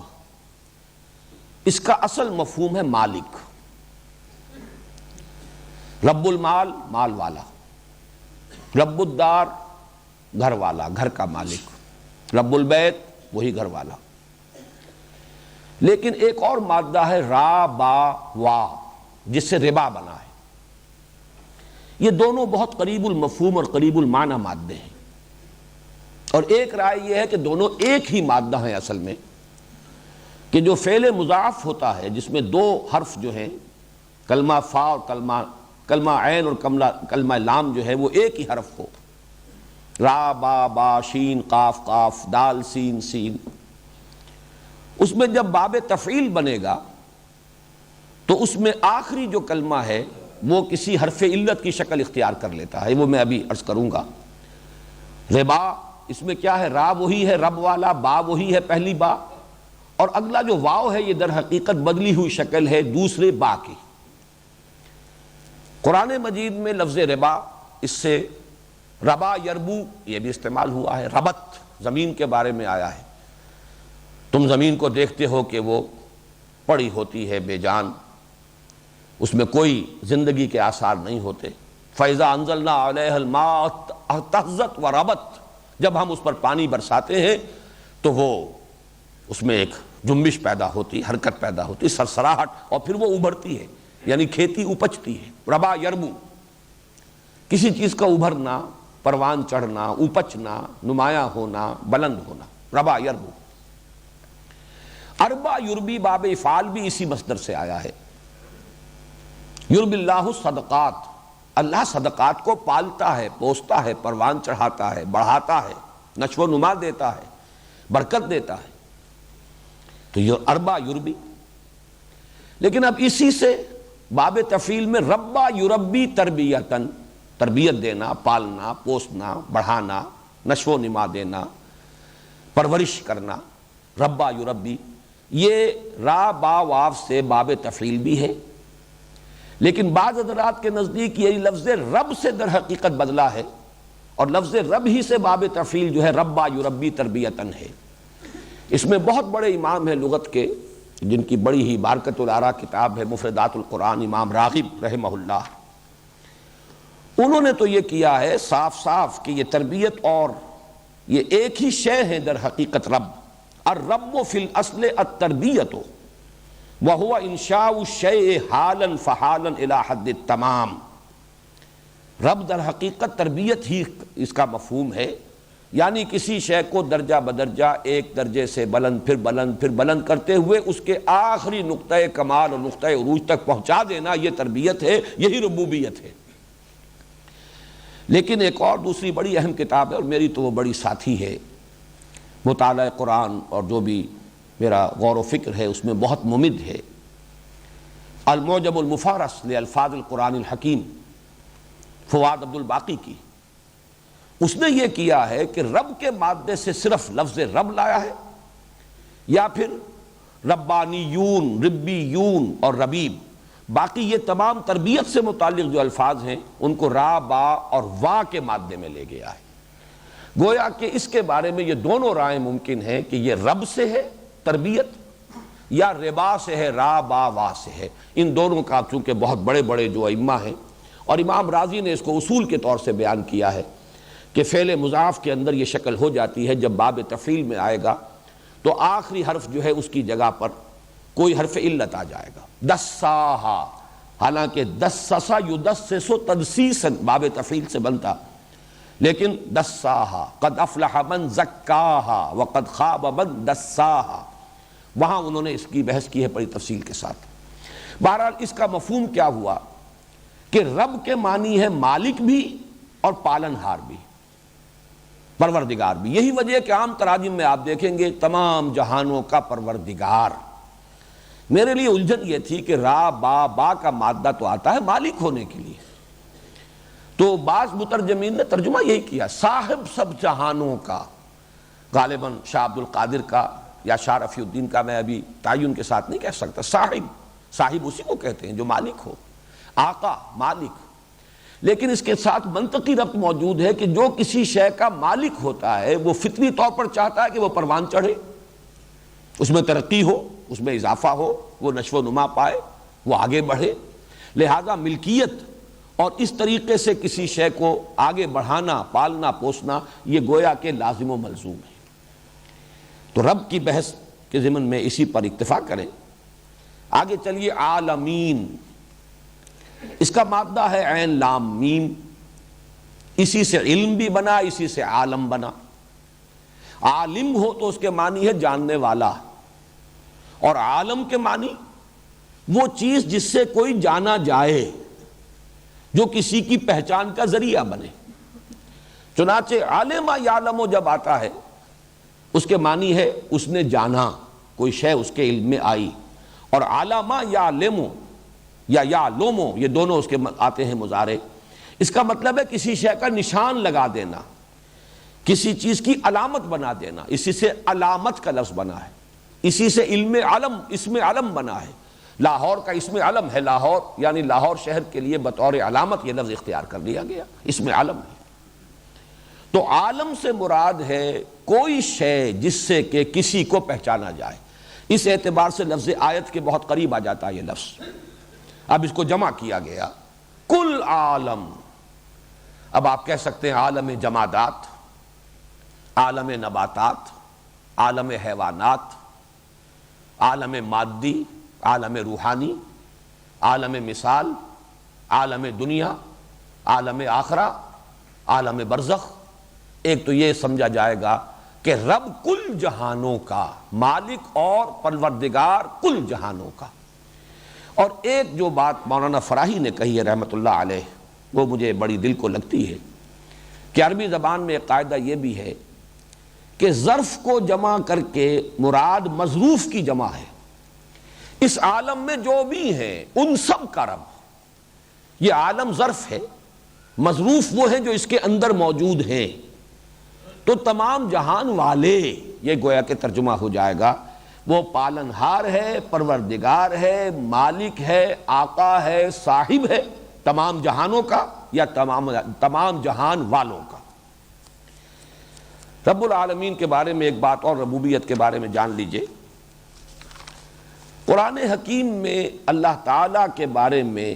اس کا اصل مفہوم ہے مالک. رب المال، مال والا. رب الدار، گھر والا، گھر کا مالک. رب البیت، وہی گھر والا. لیکن ایک اور مادہ ہے را با وا، جس سے ربا بنا ہے. یہ دونوں بہت قریب المفہوم اور قریب المعنی مادے ہیں، اور ایک رائے یہ ہے کہ دونوں ایک ہی مادہ ہیں اصل میں، کہ جو فعل مضاعف ہوتا ہے جس میں دو حرف جو ہیں، کلمہ فا اور کلمہ عین اور کلمہ لام جو ہے وہ ایک ہی حرف ہو. را با با، شین قاف قاف، دال سین سین. اس میں جب باب تفعیل بنے گا تو اس میں آخری جو کلمہ ہے وہ کسی حرف علت کی شکل اختیار کر لیتا ہے، وہ میں ابھی عرض کروں گا۔ ربا اس میں کیا ہے، را وہی ہے رب والا، با وہی ہے پہلی با، اور اگلا جو واو ہے یہ در حقیقت بدلی ہوئی شکل ہے دوسرے با کی۔ قرآن مجید میں لفظ ربا، اس سے ربا یربو یہ بھی استعمال ہوا ہے، ربط زمین کے بارے میں آیا ہے۔ تم زمین کو دیکھتے ہو کہ وہ پڑی ہوتی ہے بے جان، اس میں کوئی زندگی کے آثار نہیں ہوتے۔ فَإِذَا أَنزَلْنَا عَلَيْهَا الْمَاءَ اهْتَزَّتْ وَرَبَتْ، جب ہم اس پر پانی برساتے ہیں تو وہ اس میں ایک جنبش پیدا ہوتی، حرکت پیدا ہوتی، سرسراہٹ، اور پھر وہ ابھرتی ہے، یعنی کھیتی اپجتی ہے۔ ربا یربو، کسی چیز کا ابھرنا، پروان چڑھنا، اپچنا، نمایاں ہونا، بلند ہونا، ربا یربو۔ اربا یربی باب افعال بھی اسی مصدر سے آیا ہے۔ یربی اللہ الصدقات، اللہ صدقات کو پالتا ہے، پوستا ہے، پروان چڑھاتا ہے، بڑھاتا ہے، نشو و نما دیتا ہے، برکت دیتا ہے، تو یہ اربا یربی۔ لیکن اب اسی سے باب تفعیل میں ربا یربی تربیتن، تربیت دینا، پالنا، پوسنا، بڑھانا، نشو و نما دینا، پرورش کرنا، ربا یربی، یہ را با واو سے باب تفعیل بھی ہے، لیکن بعض حضرات کے نزدیک یہ لفظ رب سے در حقیقت بدلا ہے، اور لفظ رب ہی سے باب تفعیل جو ہے ربا یربی تربیتن ہے۔ اس میں بہت بڑے امام ہیں لغت کے، جن کی بڑی ہی بارکۃ الآراء کتاب ہے مفردات القرآن، امام راغب رحمہ اللہ، انہوں نے تو یہ کیا ہے صاف صاف کہ یہ تربیت اور یہ ایک ہی شے ہے در حقیقت رب۔ الرب فی الاصل التربیت وہو انشاء الشیء حالا فحالا الی حد التمام۔ رب در حقیقت تربیت ہی اس کا مفہوم ہے، یعنی کسی شے کو درجہ بدرجہ ایک درجے سے بلند پھر بلند پھر بلند کرتے ہوئے اس کے آخری نقطۂ کمال اور نقطۂ عروج تک پہنچا دینا، یہ تربیت ہے، یہی ربوبیت ہے۔ لیکن ایک اور دوسری بڑی اہم کتاب ہے، اور میری تو وہ بڑی ساتھی ہے، مطالعہ قرآن اور جو بھی میرا غور و فکر ہے اس میں بہت ممد ہے، المعجم المفارس لالفاظ القرآن الحکیم، فواد عبد الباقی کی۔ اس نے یہ کیا ہے کہ رب کے مادے سے صرف لفظ رب لایا ہے، یا پھر ربانیون، ربیون اور ربیب، باقی یہ تمام تربیت سے متعلق جو الفاظ ہیں ان کو را، با اور وا کے مادے میں لے گیا ہے۔ گویا کہ اس کے بارے میں یہ دونوں رائے ممکن ہیں کہ یہ رب سے ہے تربیت، یا ربا سے ہے، را با وا سے ہے۔ ان دونوں کا چونکہ بہت بڑے بڑے جو ائمہ ہیں، اور امام راضی نے اس کو اصول کے طور سے بیان کیا ہے کہ فعل مضاف کے اندر یہ شکل ہو جاتی ہے، جب باب تفعیل میں آئے گا تو آخری حرف جو ہے اس کی جگہ پر کوئی حرف علت آ جائے گا، دساہا، حالانکہ دسسا یدسسو تدسیسا باب تفعیل سے بنتا، لیکن دساہا، قد افلح من زکاہا وقد خاب من دساہا، وہاں انہوں نے اس کی بحث کی ہے بڑی تفصیل کے ساتھ۔ بہرحال اس کا مفہوم کیا ہوا کہ رب کے معنی ہے مالک بھی اور پالن ہار بھی، پروردگار بھی۔ یہی وجہ ہے کہ عام تراجم میں آپ دیکھیں گے تمام جہانوں کا پروردگار۔ میرے لیے الجھن یہ تھی کہ را با با کا مادہ تو آتا ہے مالک ہونے کے لیے، تو بعض مترجمین نے ترجمہ یہی کیا صاحب سب جہانوں کا، غالباً شاہ عبد القادر کا یا شاہ رفیع الدین کا میں ابھی تعین کے ساتھ نہیں کہہ سکتا، صاحب اسی کو کہتے ہیں جو مالک ہو، آقا، مالک۔ لیکن اس کے ساتھ منطقی ربط موجود ہے کہ جو کسی شے کا مالک ہوتا ہے وہ فطری طور پر چاہتا ہے کہ وہ پروان چڑھے، اس میں ترقی ہو، اس میں اضافہ ہو، وہ نشو و نما پائے، وہ آگے بڑھے۔ لہذا ملکیت اور اس طریقے سے کسی شے کو آگے بڑھانا، پالنا، پوسنا، یہ گویا کہ لازم و ملزوم ہے۔ تو رب کی بحث کے ضمن میں اسی پر اکتفا کریں۔ آگے چلیے، عالمین، اس کا مادہ ہے عین لام میم، اسی سے علم بھی بنا، اسی سے عالم بنا۔ عالم ہو تو اس کے معنی ہے جاننے والا، اور عالم کے معنی وہ چیز جس سے کوئی جانا جائے، جو کسی کی پہچان کا ذریعہ بنے۔ چنانچہ عالم یعلم جب آتا ہے اس کے معنی ہے اس نے جانا، کوئی شے اس کے علم میں آئی، اور علامہ یعلم یا یعلم یہ دونوں اس کے آتے ہیں مضارع، اس کا مطلب ہے کسی شے کا نشان لگا دینا، کسی چیز کی علامت بنا دینا، اسی سے علامت کا لفظ بنا ہے، اسی سے علم علم اسم علم بنا ہے۔ لاہور کا اسم علم ہے، لاہور یعنی لاہور شہر کے لیے بطور علامت یہ لفظ اختیار کر لیا گیا، اسم علم ہے۔ تو عالم سے مراد ہے کوئی شے جس سے کہ کسی کو پہچانا جائے، اس اعتبار سے لفظ آیت کے بہت قریب آ جاتا ہے یہ لفظ۔ اب اس کو جمع کیا گیا، کل عالم۔ اب آپ کہہ سکتے ہیں عالم جمادات، عالم نباتات، عالم حیوانات، عالم مادی، عالم روحانی، عالم مثال، عالم دنیا، عالم آخرہ، عالم برزخ۔ ایک تو یہ سمجھا جائے گا کہ رب کل جہانوں کا، مالک اور پروردگار کل جہانوں کا۔ اور ایک جو بات مولانا فراہی نے کہی ہے رحمۃ اللہ علیہ، وہ مجھے بڑی دل کو لگتی ہے کہ عربی زبان میں ایک قاعدہ یہ بھی ہے کہ ظرف کو جمع کر کے مراد مظروف کی جمع ہے۔ اس عالم میں جو بھی ہیں ان سب کا رب، یہ عالم ظرف ہے، مظروف وہ ہیں جو اس کے اندر موجود ہیں، تو تمام جہان والے، یہ گویا کہ ترجمہ ہو جائے گا، وہ پالنہار ہے، پروردگار ہے، مالک ہے، آقا ہے، صاحب ہے تمام جہانوں کا یا تمام جہان والوں کا۔ رب العالمین کے بارے میں ایک بات اور ربوبیت کے بارے میں جان لیجئے۔ قرآن حکیم میں اللہ تعالیٰ کے بارے میں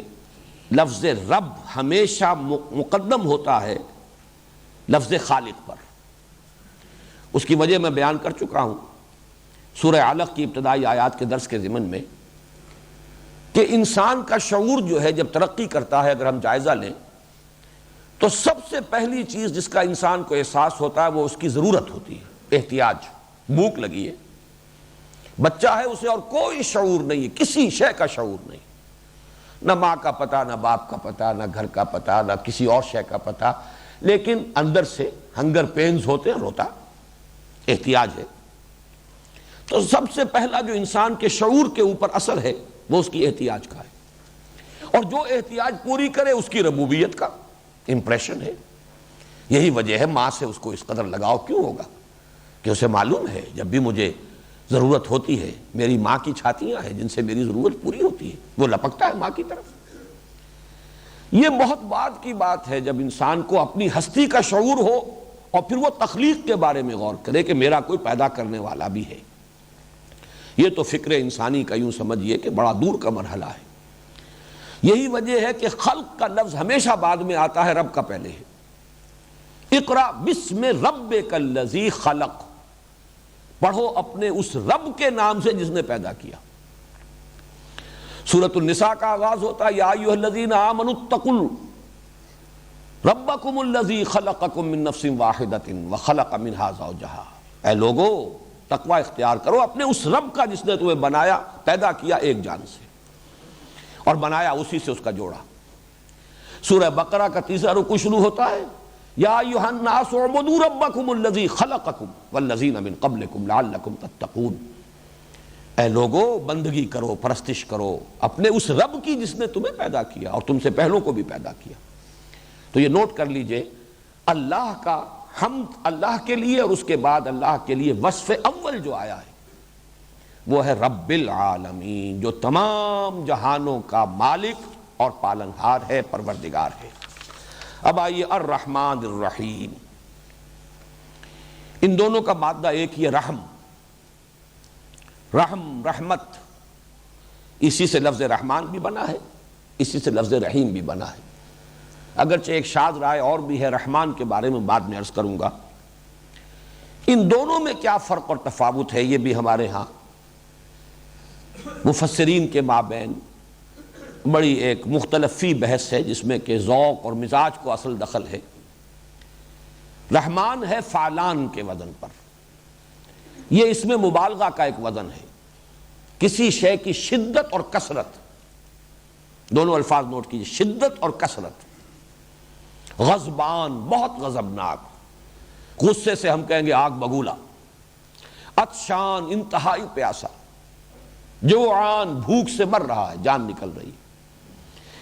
لفظ رب ہمیشہ مقدم ہوتا ہے لفظ خالق پر۔ اس کی وجہ میں بیان کر چکا ہوں سورہ علق کی ابتدائی آیات کے درس کے ضمن میں، کہ انسان کا شعور جو ہے جب ترقی کرتا ہے، اگر ہم جائزہ لیں تو سب سے پہلی چیز جس کا انسان کو احساس ہوتا ہے وہ اس کی ضرورت ہوتی ہے، احتیاج۔ بھوک لگی ہے، بچہ ہے، اسے اور کوئی شعور نہیں ہے، کسی شے کا شعور نہیں، نہ ماں کا پتہ، نہ باپ کا پتہ، نہ گھر کا پتہ، نہ کسی اور شے کا پتہ، لیکن اندر سے ہنگر پینز ہوتے ہیں، روتا، احتیاج ہے۔ تو سب سے پہلا جو انسان کے شعور کے اوپر اثر ہے وہ اس کی احتیاج کا ہے، اور جو احتیاج پوری کرے اس کی ربوبیت کا امپریشن ہے۔ یہی وجہ ہے ماں سے اس کو اس قدر لگاؤ کیوں ہوگا کہ اسے معلوم ہے جب بھی مجھے ضرورت ہوتی ہے، میری ماں کی چھاتیاں ہیں جن سے میری ضرورت پوری ہوتی ہے، وہ لپکتا ہے ماں کی طرف۔ یہ بہت بعد کی بات ہے جب انسان کو اپنی ہستی کا شعور ہو اور پھر وہ تخلیق کے بارے میں غور کرے کہ میرا کوئی پیدا کرنے والا بھی ہے۔ یہ تو فکر انسانی کا یوں سمجھیے کہ بڑا دور کا مرحلہ ہے۔ یہی وجہ ہے کہ خلق کا لفظ ہمیشہ بعد میں آتا ہے، رب کا پہلے ہے۔ اقرا بسم ربک الذی خلق، پڑھو اپنے اس رب کے نام سے جس نے پیدا کیا۔ سورۃ النساء کا آغاز ہوتا ہے یا ایھا الذین آمنوا اتقوا ربکم الذی خلقکم من نفس واحدۃ وخلق منھا زوجہا، اے لوگو تقوی اختیار کرو اپنے اس رب کا جس نے تمہیں بنایا، پیدا کیا ایک جان سے، اور بنایا اسی سے اس کا جوڑا۔ سورہ بقرہ کا تیسرا رکوع شروع ہوتا ہے یا ایھا الناس اعبدوا ربکم الذی خلقکم والذین من قبلکم لعلکم تتقون، اے لوگو بندگی کرو، پرستش کرو اپنے اس رب کی جس نے تمہیں پیدا کیا اور تم سے پہلوں کو بھی پیدا کیا۔ تو یہ نوٹ کر لیجئے، اللہ کا حمد اللہ کے لیے، اور اس کے بعد اللہ کے لیے وصف اول جو آیا ہے وہ ہے رب العالمین، جو تمام جہانوں کا مالک اور پالنہار ہے، پروردگار ہے۔ اب آئیے الرحمن الرحیم، ان دونوں کا مادہ ایک ہی ہے، رحم، رحم رحمت، اسی سے لفظ رحمان بھی بنا ہے، اسی سے لفظ رحیم بھی بنا ہے۔ اگرچہ ایک شاذ رائے اور بھی ہے رحمان کے بارے میں بعد میں عرض کروں گا۔ ان دونوں میں کیا فرق اور تفاوت ہے یہ بھی ہمارے ہاں مفسرین کے مابین بڑی ایک مختلف فی بحث ہے، جس میں کہ ذوق اور مزاج کو اصل دخل ہے۔ رحمان ہے فعلان کے وزن پر، یہ اس میں مبالغہ کا ایک وزن ہے، کسی شے کی شدت اور کثرت، دونوں الفاظ نوٹ کیجئے، شدت اور کثرت۔ غضبان، بہت غضبناک، غصے سے ہم کہیں گے آگ بگولا، عطشان انتہائی پیاسا، جوعان بھوک سے مر رہا ہے، جان نکل رہی ہے،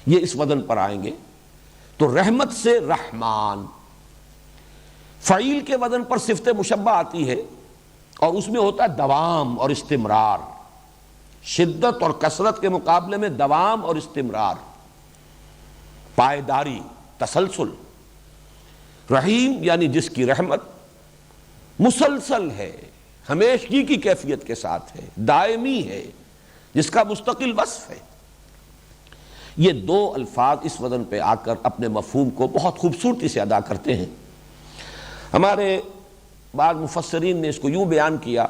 یہ اس وزن پر آئیں گے تو رحمت سے رحمان۔ فعیل کے وزن پر صفت مشبہ آتی ہے اور اس میں ہوتا ہے دوام اور استمرار، شدت اور کثرت کے مقابلے میں دوام اور استمرار، پائیداری، تسلسل۔ رحیم یعنی جس کی رحمت مسلسل ہے، ہمیشگی کی کیفیت کے ساتھ ہے، دائمی ہے، جس کا مستقل وصف ہے۔ یہ دو الفاظ اس وزن پہ آ کر اپنے مفہوم کو بہت خوبصورتی سے ادا کرتے ہیں۔ ہمارے بعض مفسرین نے اس کو یوں بیان کیا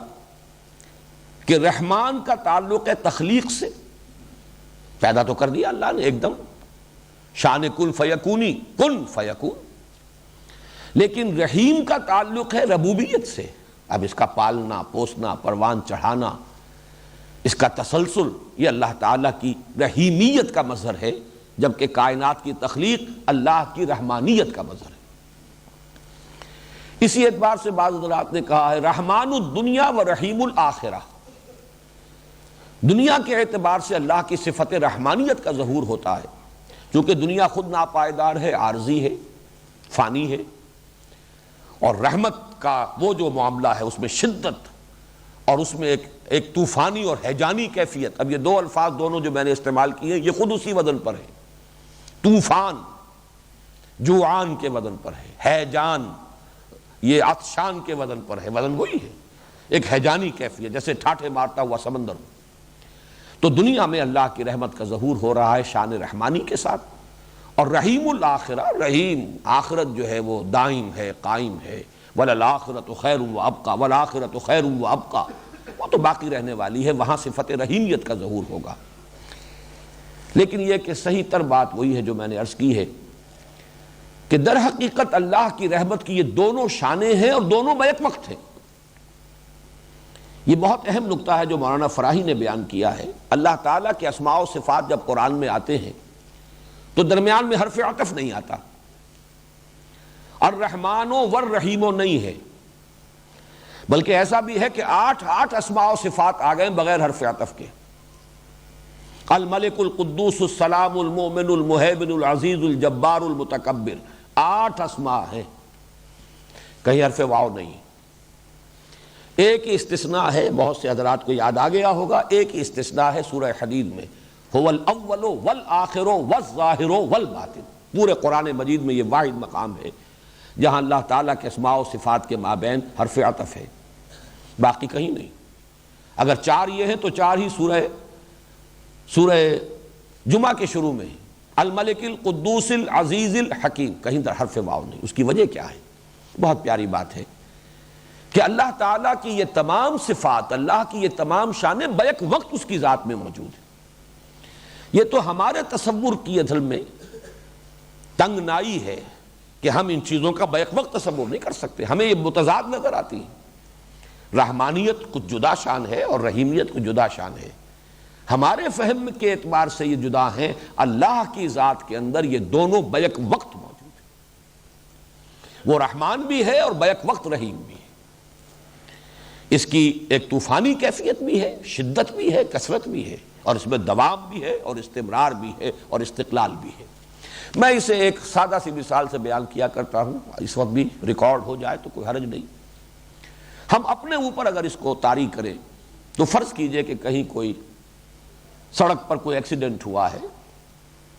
کہ رحمان کا تعلق ہے تخلیق سے، پیدا تو کر دیا اللہ نے ایک دم، شان کن فیکونی، کن فیکون، لیکن رحیم کا تعلق ہے ربوبیت سے، اب اس کا پالنا، پوسنا، پروان چڑھانا، اس کا تسلسل، یہ اللہ تعالیٰ کی رحیمیت کا مظہر ہے، جبکہ کائنات کی تخلیق اللہ کی رحمانیت کا مظہر ہے۔ اسی اعتبار سے بعض حضرات نے کہا ہے رحمان الدنیا و رحیم الآخرہ، دنیا کے اعتبار سے اللہ کی صفت رحمانیت کا ظہور ہوتا ہے، چونکہ دنیا خود ناپائیدار ہے، عارضی ہے، فانی ہے، اور رحمت کا وہ جو معاملہ ہے اس میں شدت اور اس میں ایک طوفانی اور ہیجانی کیفیت۔ اب یہ دو الفاظ دونوں جو میں نے استعمال کیے یہ خود اسی وزن پر ہے، طوفان جوعان کے وزن پر ہے، ہیجان یہ عطشان کے وزن پر ہے، وزن وہی ہے، ایک ہیجانی کیفیت جیسے ٹھاٹھے مارتا ہوا سمندر۔ تو دنیا میں اللہ کی رحمت کا ظہور ہو رہا ہے شان رحمانی کے ساتھ، اور رحیم الآخرہ، رحیم آخرت جو ہے وہ دائم ہے، قائم ہے، وَلَلْآخِرَةُ خَيْرٌ وَأَبْقَىٰ، وَالْآخِرَةُ خَيْرٌ وَأَبْقَىٰ، وہ تو باقی رہنے والی ہے، وہاں صفت رحیمیت کا ظہور ہوگا۔ لیکن یہ کہ صحیح تر بات وہی ہے جو میں نے عرض کی ہے کہ در حقیقت اللہ کی رحمت کی یہ دونوں شانیں ہیں اور دونوں بیک وقت ہیں۔ یہ بہت اہم نکتہ ہے جو مولانا فراہی نے بیان کیا ہے۔ اللہ تعالیٰ کے اسماء و صفات جب قرآن میں آتے ہیں تو درمیان میں حرف عطف نہیں آتا، الرحمن والرحیم نہیں ہے، بلکہ ایسا بھی ہے کہ 8 اسماء و صفات آ گئے بغیر حرف عطف کے، الملک القدوس السلام المؤمن المہیمن العزیز الجبار المتکبر، 8 اسماء ہیں، کہیں حرف واو نہیں۔ ایک ہی استثناء ہے، بہت سے حضرات کو یاد آ گیا ہوگا، ایک ہی استثناء ہے سورہ حدید میں، هو الاول والآخر والظاہر والباطن۔ پورے قرآن مجید میں یہ واحد مقام ہے جہاں اللہ تعالیٰ کے اسماء و صفات کے مابین حرف عطف ہے، باقی کہیں نہیں۔ اگر 4 یہ ہیں تو 4 ہی سورہ جمعہ کے شروع میں الملک القدوس العزیز الحکیم، کہیں در حرف واو نہیں۔ اس کی وجہ کیا ہے؟ بہت پیاری بات ہے کہ اللہ تعالیٰ کی یہ تمام صفات، اللہ کی یہ تمام شانیں بیک وقت اس کی ذات میں موجود ہیں۔ یہ تو ہمارے تصور کی اصل میں تنگنائی ہے کہ ہم ان چیزوں کا بیک وقت تصور نہیں کر سکتے، ہمیں یہ متضاد نظر آتی ہیں۔ رحمانیت کچھ جدا شان ہے اور رحیمیت کچھ جدا شان ہے، ہمارے فہم کے اعتبار سے یہ جدا ہیں، اللہ کی ذات کے اندر یہ دونوں بیک وقت موجود ہیں، وہ رحمان بھی ہے اور بیک وقت رحیم بھی ہے۔ اس کی ایک طوفانی کیفیت بھی ہے، شدت بھی ہے، کثرت بھی ہے، اور اس میں دوام بھی ہے اور استمرار بھی ہے اور استقلال بھی ہے۔ میں اسے ایک سادہ سی مثال سے بیان کیا کرتا ہوں، اس وقت بھی ریکارڈ ہو جائے تو کوئی حرج نہیں۔ ہم اپنے اوپر اگر اس کو طاری کریں تو فرض کیجئے کہ کہیں کوئی سڑک پر کوئی ایکسیڈنٹ ہوا ہے،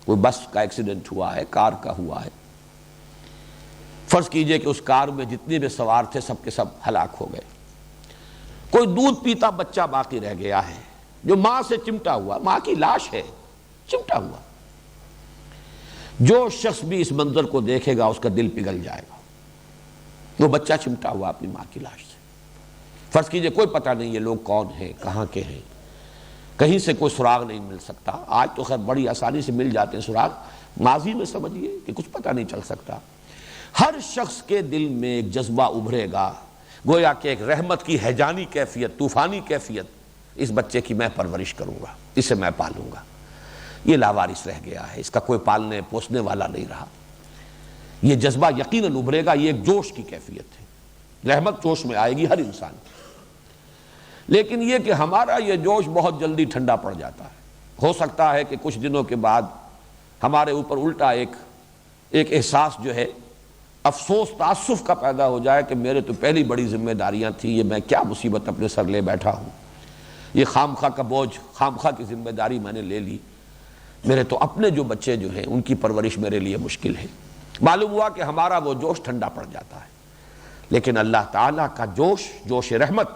کوئی بس کا ایکسیڈنٹ ہوا ہے، کار کا ہوا ہے، فرض کیجئے کہ اس کار میں جتنے بھی سوار تھے سب کے سب ہلاک ہو گئے، کوئی دودھ پیتا بچہ باقی رہ گیا ہے جو ماں سے چمٹا ہوا، ماں کی لاش ہے، چمٹا ہوا۔ جو شخص بھی اس منظر کو دیکھے گا اس کا دل پگھل جائے گا، وہ بچہ چمٹا ہوا اپنی ماں کی لاش سے۔ فرض کیجئے کوئی پتہ نہیں یہ لوگ کون ہیں، کہاں کے ہیں، کہیں سے کوئی سراغ نہیں مل سکتا۔ آج تو خیر بڑی آسانی سے مل جاتے ہیں سراغ، ماضی میں سمجھیے کہ کچھ پتہ نہیں چل سکتا۔ ہر شخص کے دل میں ایک جذبہ ابھرے گا، گویا کہ ایک رحمت کی ہیجانی کیفیت، طوفانی کیفیت، اس بچے کی میں پرورش کروں گا، اسے میں پالوں گا، یہ لاوارث رہ گیا ہے، اس کا کوئی پالنے پوسنے والا نہیں رہا۔ یہ جذبہ یقیناً ابھرے گا، یہ ایک جوش کی کیفیت ہے، رحمت جوش میں آئے گی ہر انسان کی۔ لیکن یہ کہ ہمارا یہ جوش بہت جلدی ٹھنڈا پڑ جاتا ہے. ہو سکتا ہے کہ کچھ دنوں کے بعد ہمارے اوپر الٹا ایک احساس جو ہے افسوس تعسف کا پیدا ہو جائے کہ میرے تو پہلی بڑی ذمہ داریاں تھیں، یہ میں کیا مصیبت اپنے سر لے بیٹھا ہوں، یہ خامخواہ کا بوجھ، خامخواہ کی ذمہ داری میں نے لے لی، میرے تو اپنے جو بچے جو ہیں ان کی پرورش میرے لیے مشکل ہے. معلوم ہوا کہ ہمارا وہ جوش ٹھنڈا پڑ جاتا ہے. لیکن اللہ تعالیٰ کا جوش رحمت،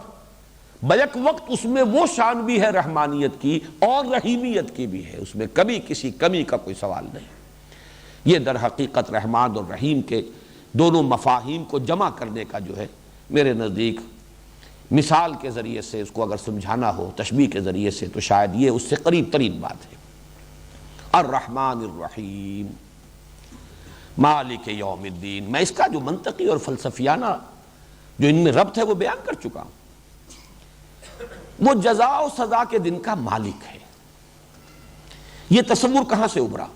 بیک وقت اس میں وہ شان بھی ہے رحمانیت کی اور رحیمیت کی بھی ہے، اس میں کبھی کسی کمی کا کوئی سوال نہیں. یہ در حقیقت رحمان اور رحیم کے دونوں مفاہیم کو جمع کرنے کا جو ہے میرے نزدیک مثال کے ذریعے سے اس کو اگر سمجھانا ہو، تشبیہ کے ذریعے سے، تو شاید یہ اس سے قریب ترین بات ہے. الرحمن الرحیم مالک یوم الدین. میں اس کا جو منطقی اور فلسفیانہ جو ان میں ربط ہے وہ بیان کر چکا ہوں. وہ جزا و سزا کے دن کا مالک ہے. یہ تصور کہاں سے ابھرا؟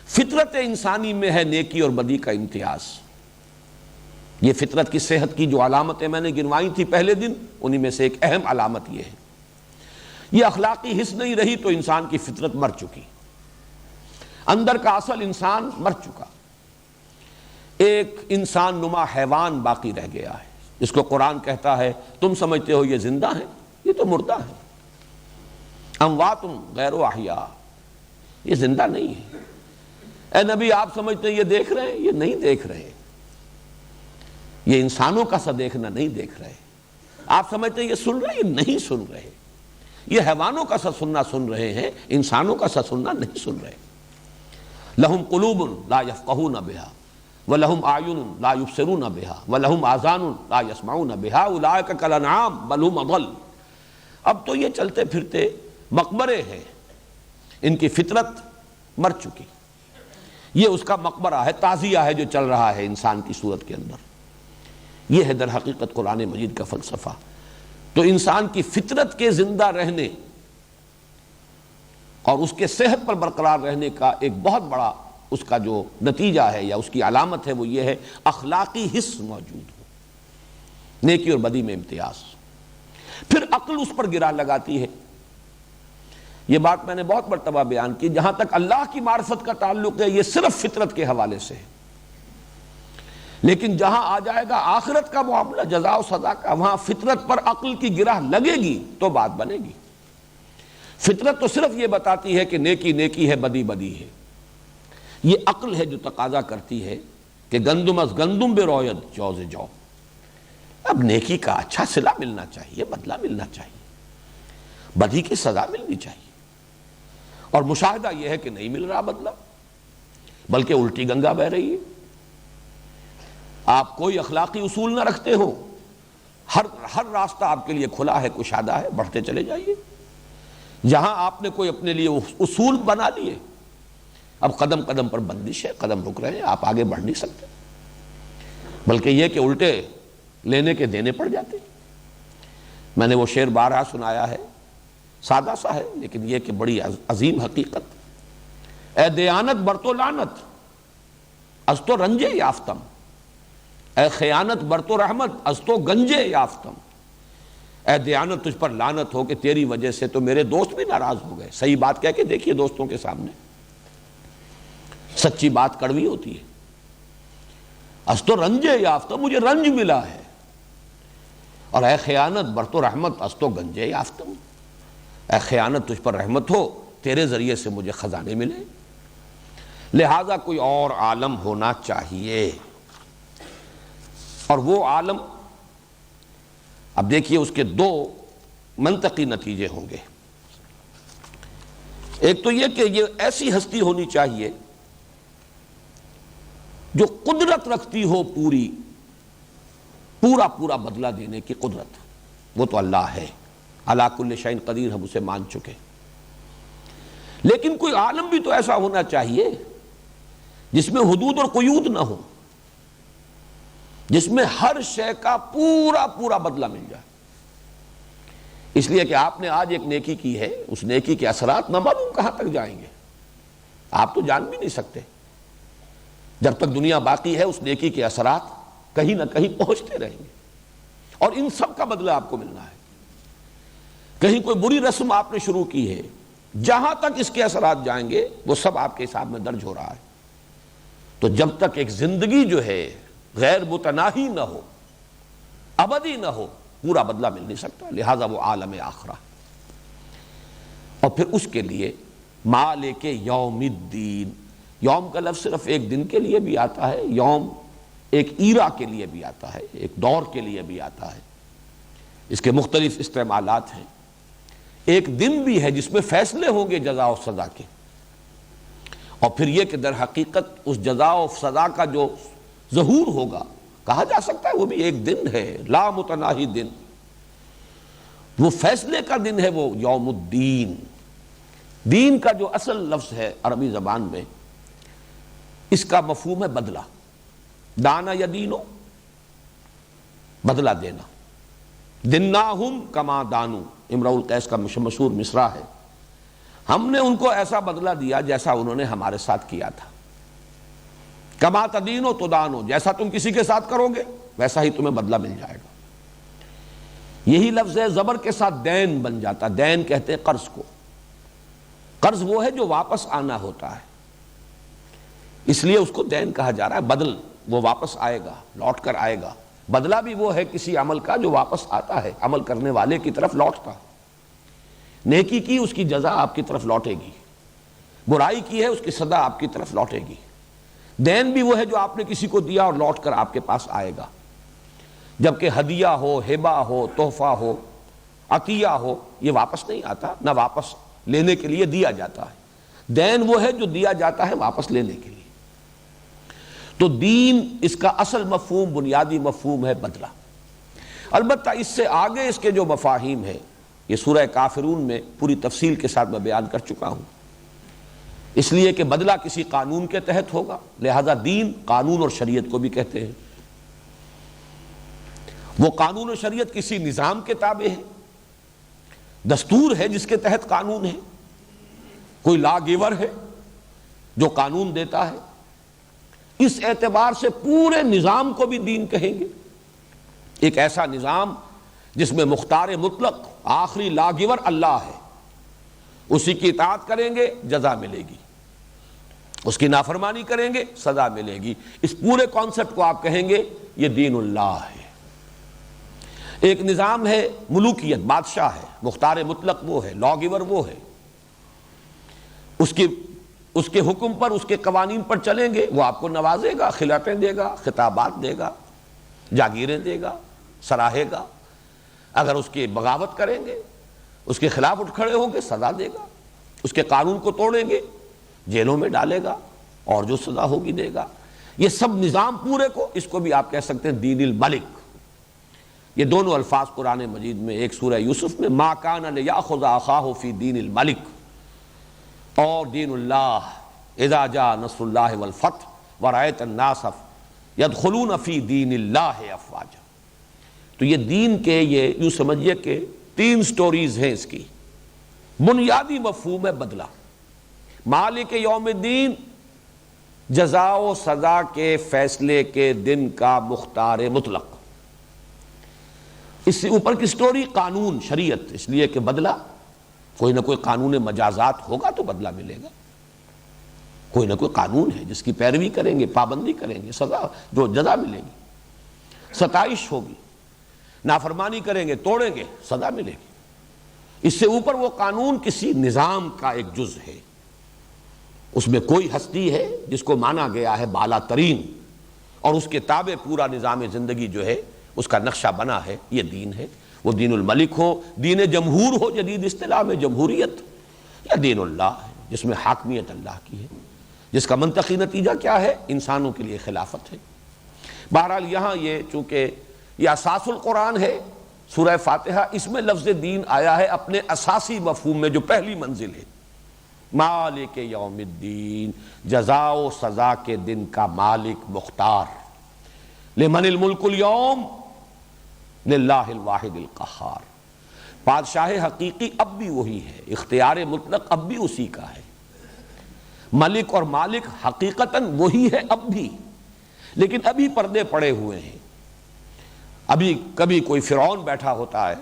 فطرت انسانی میں ہے نیکی اور بدی کا امتیاز. یہ فطرت کی صحت کی جو علامتیں میں نے گنوائی تھی پہلے دن، انہی میں سے ایک اہم علامت یہ ہے. یہ اخلاقی حس نہیں رہی تو انسان کی فطرت مر چکی، اندر کا اصل انسان مر چکا. ایک انسان نما حیوان باقی رہ گیا ہے، جس کو قرآن کہتا ہے تم سمجھتے ہو یہ زندہ ہے، یہ تو مردہ ہے. اموات غیر احیاء، یہ زندہ نہیں ہے. اے نبی آپ سمجھتے ہیں یہ دیکھ رہے ہیں، یہ نہیں دیکھ رہے. یہ انسانوں کا سا دیکھنا نہیں دیکھ رہے. آپ سمجھتے ہیں یہ سن رہے ہیں، یہ نہیں سن رہے. یہ حیوانوں کا سا سننا سن رہے ہیں، انسانوں کا سا سننا نہیں سن رہے. لہم قلوب لا یفقہون بہا ولہم اعین لا یبصرون بہا ولہم آذان لا یسمعون بہا اولئک کالانعام بل ھم اضل. اب تو یہ چلتے پھرتے مقبرے ہیں، ان کی فطرت مر چکی. یہ اس کا مقبرہ ہے، تعزیہ ہے جو چل رہا ہے انسان کی صورت کے اندر. یہ ہے در حقیقت قرآن مجید کا فلسفہ. تو انسان کی فطرت کے زندہ رہنے اور اس کے صحت پر برقرار رہنے کا ایک بہت بڑا اس کا جو نتیجہ ہے یا اس کی علامت ہے وہ یہ ہے اخلاقی حس موجود ہو، نیکی اور بدی میں امتیاز. پھر عقل اس پر گرا لگاتی ہے. یہ بات میں نے بہت مرتبہ بیان کی. جہاں تک اللہ کی معرفت کا تعلق ہے یہ صرف فطرت کے حوالے سے ہے، لیکن جہاں آ جائے گا آخرت کا معاملہ، جزا و سزا کا، وہاں فطرت پر عقل کی گرہ لگے گی تو بات بنے گی. فطرت تو صرف یہ بتاتی ہے کہ نیکی نیکی ہے، بدی بدی ہے. یہ عقل ہے جو تقاضا کرتی ہے کہ گندم از گندم بے رویت جوز جو. اب نیکی کا اچھا صلہ ملنا چاہیے، بدلہ ملنا چاہیے، بدی کی سزا ملنی چاہیے. اور مشاہدہ یہ ہے کہ نہیں مل رہا بدلہ، بلکہ الٹی گنگا بہ رہی ہے. آپ کوئی اخلاقی اصول نہ رکھتے ہو، ہر راستہ آپ کے لیے کھلا ہے، کشادہ ہے، بڑھتے چلے جائیے. جہاں آپ نے کوئی اپنے لیے اصول بنا لیے، اب قدم قدم پر بندش ہے، قدم رک رہے ہیں، آپ آگے بڑھ نہیں سکتے، بلکہ یہ کہ الٹے لینے کے دینے پڑ جاتے. میں نے وہ شعر بارہا سنایا ہے، سادہ سا ہے لیکن یہ کہ بڑی عظیم حقیقت. اے دیانت برتو لعنت از تو رنجے یافتم، اے خیانت برتو رحمت از تو گنجے یافتم. اے دیانت تجھ پر لعنت ہو کہ تیری وجہ سے تو میرے دوست بھی ناراض ہو گئے. صحیح بات کہہ کے دیکھیے دوستوں کے سامنے، سچی بات کڑوی ہوتی ہے. از تو رنجے یافتم، مجھے رنج ملا ہے. اور اے خیانت برتو رحمت از تو گنجے یافتم، اے خیانت تجھ پر رحمت ہو، تیرے ذریعے سے مجھے خزانے ملے. لہذا کوئی اور عالم ہونا چاہیے، اور وہ عالم اب دیکھیے اس کے دو منطقی نتیجے ہوں گے. ایک تو یہ کہ یہ ایسی ہستی ہونی چاہیے جو قدرت رکھتی ہو پورا بدلہ دینے کی قدرت. وہ تو اللہ ہے، علی کل شیء قدیر، ہم اسے مان چکے. لیکن کوئی عالم بھی تو ایسا ہونا چاہیے جس میں حدود اور قیود نہ ہو، جس میں ہر شے کا پورا بدلہ مل جائے. اس لیے کہ آپ نے آج ایک نیکی کی ہے، اس نیکی کے اثرات نہ معلوم کہاں تک جائیں گے، آپ تو جان بھی نہیں سکتے. جب تک دنیا باقی ہے اس نیکی کے اثرات کہیں نہ کہیں پہنچتے رہیں گے، اور ان سب کا بدلہ آپ کو ملنا ہے. کہیں کوئی بری رسم آپ نے شروع کی ہے، جہاں تک اس کے اثرات جائیں گے وہ سب آپ کے حساب میں درج ہو رہا ہے۔ تو جب تک ایک زندگی جو ہے غیر متناہی نہ ہو، ابدی نہ ہو، پورا بدلہ مل نہیں سکتا، لہذا وہ عالم آخرہ۔ اور پھر اس کے لیے مالک یوم الدین، یوم کا لفظ صرف ایک دن کے لیے بھی آتا ہے، یوم ایک ایرا کے لیے بھی آتا ہے، ایک دور کے لیے بھی آتا ہے، اس کے مختلف استعمالات ہیں۔ ایک دن بھی ہے جس میں فیصلے ہوں گے جزا و سزا کے، اور پھر یہ کہ در حقیقت اس جزا و سزا کا جو ظہور ہوگا، کہا جا سکتا ہے وہ بھی ایک دن ہے، لا متناہی دن، وہ فیصلے کا دن ہے، وہ یوم الدین۔ دین کا جو اصل لفظ ہے عربی زبان میں، اس کا مفہوم ہے بدلہ، دانا یدینو، بدلہ دینا، دناہم کما دانو، امرؤ القیس کا مشہور مصرع ہے، ہم نے ان کو ایسا بدلہ دیا جیسا انہوں نے ہمارے ساتھ کیا تھا، کما تدینو تدانو، جیسا تم کسی کے ساتھ کرو گے ویسا ہی تمہیں بدلہ مل جائے گا۔ یہی لفظ ہے زبر کے ساتھ دین بن جاتا، دین کہتے ہیں قرض کو، قرض وہ ہے جو واپس آنا ہوتا ہے، اس لیے اس کو دین کہا جا رہا ہے، بدل، وہ واپس آئے گا، لوٹ کر آئے گا۔ بدلہ بھی وہ ہے کسی عمل کا جو واپس آتا ہے، عمل کرنے والے کی طرف لوٹتا ہے، نیکی کی اس کی جزا آپ کی طرف لوٹے گی، برائی کی ہے اس کی سزا آپ کی طرف لوٹے گی۔ دین بھی وہ ہے جو آپ نے کسی کو دیا اور لوٹ کر آپ کے پاس آئے گا، جبکہ ہدیہ ہو، ہبہ ہو، تحفہ ہو، عطیہ ہو، یہ واپس نہیں آتا، نہ واپس لینے کے لیے دیا جاتا ہے۔ دین وہ ہے جو دیا جاتا ہے واپس لینے کے لیے۔ تو دین اس کا اصل مفہوم، بنیادی مفہوم ہے بدلہ۔ البتہ اس سے آگے اس کے جو مفاہیم ہیں، یہ سورہ کافرون میں پوری تفصیل کے ساتھ میں بیان کر چکا ہوں، اس لیے کہ بدلہ کسی قانون کے تحت ہوگا، لہذا دین قانون اور شریعت کو بھی کہتے ہیں۔ وہ قانون و شریعت کسی نظام کے تابع ہے، دستور ہے جس کے تحت قانون ہے، کوئی لا گیور ہے جو قانون دیتا ہے، اس اعتبار سے پورے نظام کو بھی دین کہیں گے۔ ایک ایسا نظام جس میں مختار مطلق، آخری لا گیور اللہ ہے، اسی کی اطاعت کریں گے جزا ملے گی، اس کی نافرمانی کریں گے سزا ملے گی، اس پورے کانسیپٹ کو آپ کہیں گے یہ دین اللہ ہے۔ ایک نظام ہے ملوکیت، بادشاہ ہے، مختار مطلق وہ ہے، لا گیور وہ ہے، اس کے حکم پر، اس کے قوانین پر چلیں گے، وہ آپ کو نوازے گا، خلعتیں دے گا، خطابات دے گا، جاگیریں دے گا، سراہے گا۔ اگر اس کی بغاوت کریں گے، اس کے خلاف اٹھ کھڑے ہوں گے، سزا دے گا، اس کے قانون کو توڑیں گے جیلوں میں ڈالے گا، اور جو سزا ہوگی دے گا۔ یہ سب نظام پورے کو، اس کو بھی آپ کہہ سکتے ہیں دین الملک۔ یہ دونوں الفاظ قرآن مجید میں، ایک سورہ یوسف میں ما کان لیأخذ اخاہ فی دین الملک، اور دین اللہ اذا جاء نصر اللہ والفتح ورأیت الناس یدخلون فی دین اللہ افواجا۔ تو یہ دین کے، یہ یوں سمجھیے کہ 3 سٹوریز ہیں اس کی۔ بنیادی مفہوم ہے بدلہ، مالک یوم الدین، جزا و سزا کے فیصلے کے دن کا مختار مطلق۔ اس سے اوپر کی سٹوری قانون، شریعت، اس لیے کہ بدلہ کوئی نہ کوئی قانون مجازات ہوگا تو بدلہ ملے گا، کوئی نہ کوئی قانون ہے جس کی پیروی کریں گے، پابندی کریں گے، سزا، جو جزا ملے گی، ستائش ہوگی، نافرمانی کریں گے، توڑیں گے، سزا ملے گی۔ اس سے اوپر وہ قانون کسی نظام کا ایک جز ہے، اس میں کوئی ہستی ہے جس کو مانا گیا ہے بالا ترین، اور اس کے تابع پورا نظام زندگی جو ہے اس کا نقشہ بنا ہے، یہ دین ہے۔ وہ دین الملک ہو، دین جمہور ہو جدید اصطلاح میں جمہوریت، یا دین اللہ ہے جس میں حاکمیت اللہ کی ہے، جس کا منطقی نتیجہ کیا ہے؟ انسانوں کے لیے خلافت ہے۔ بہرحال یہاں یہ چونکہ یہ اساس القرآن ہے، سورہ فاتحہ، اس میں لفظ دین آیا ہے اپنے اساسی مفہوم میں جو پہلی منزل ہے، مالک یوم الدین، جزا و سزا کے دن کا مالک، مختار۔ لمن الملک اليوم، للہ الواحد القہار۔ بادشاہ حقیقی اب بھی وہی ہے، اختیار مطلق اب بھی اسی کا ہے، ملک اور مالک حقیقتاً وہی ہے اب بھی، لیکن ابھی پردے پڑے ہوئے ہیں۔ ابھی کبھی کوئی فرعون بیٹھا ہوتا ہے،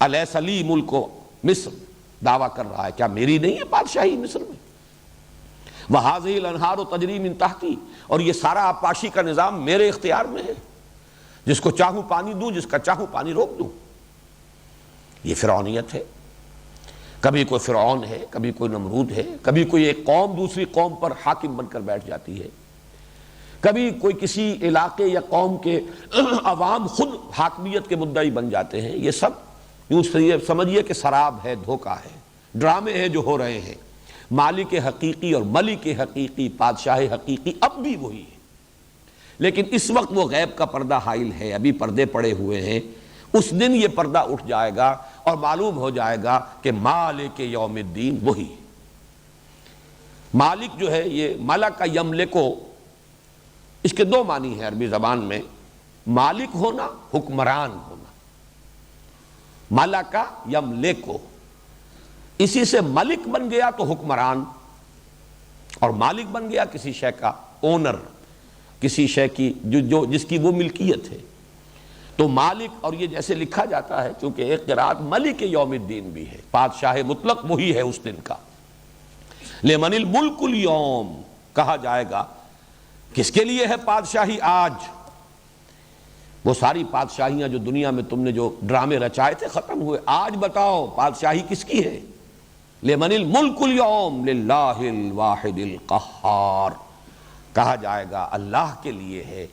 الیس لی ملک مصر، دعویٰ کر رہا ہے کیا میری نہیں ہے بادشاہی مصر میں؟ وَهَٰذِهِ الْأَنْهَارُ تَجْرِي مِن تَحْتِي، اور یہ سارا آبپاشی کا نظام میرے اختیار میں ہے، جس کو چاہوں پانی دوں، جس کا چاہوں پانی روک دوں۔ یہ فرعونیت ہے، کبھی کوئی فرعون ہے، کبھی کوئی نمرود ہے، کبھی کوئی ایک قوم دوسری قوم پر حاکم بن کر بیٹھ جاتی ہے، کبھی کوئی کسی علاقے یا قوم کے عوام خود حاکمیت کے مدعی بن جاتے ہیں۔ یہ سب یوں سمجھیے کہ سراب ہے، دھوکہ ہے، ڈرامے ہیں جو ہو رہے ہیں۔ مالک حقیقی اور ملک حقیقی، بادشاہ حقیقی اب بھی وہی ہے، لیکن اس وقت وہ غیب کا پردہ حائل ہے، ابھی پردے پڑے ہوئے ہیں۔ اس دن یہ پردہ اٹھ جائے گا اور معلوم ہو جائے گا کہ مالک یوم الدین وہی ہے۔ مالک جو ہے یہ ملک یملکو، اس کے دو معنی ہیں عربی زبان میں، مالک ہونا، حکمران ہونا۔ ملک یملکو، اسی سے ملک بن گیا تو حکمران، اور مالک بن گیا کسی شے کا اونر، کسی شے کی جس کی وہ ملکیت ہے۔ تو مالک، اور یہ جیسے لکھا جاتا ہے چونکہ ایک قرات ملک یوم الدین بھی ہے، بادشاہ مطلق وہی ہے اس دن کا۔ لمن الملک اليوم، کہا جائے گا کس کے لیے ہے بادشاہی آج؟ وہ ساری بادشاہیاں جو دنیا میں تم نے جو ڈرامے رچائے تھے ختم ہوئے، آج بتاؤ بادشاہی کس کی ہے؟ لمن الملک اليوم للہ الواحد القہار، کہا جائے گا اللہ کے لیے ہے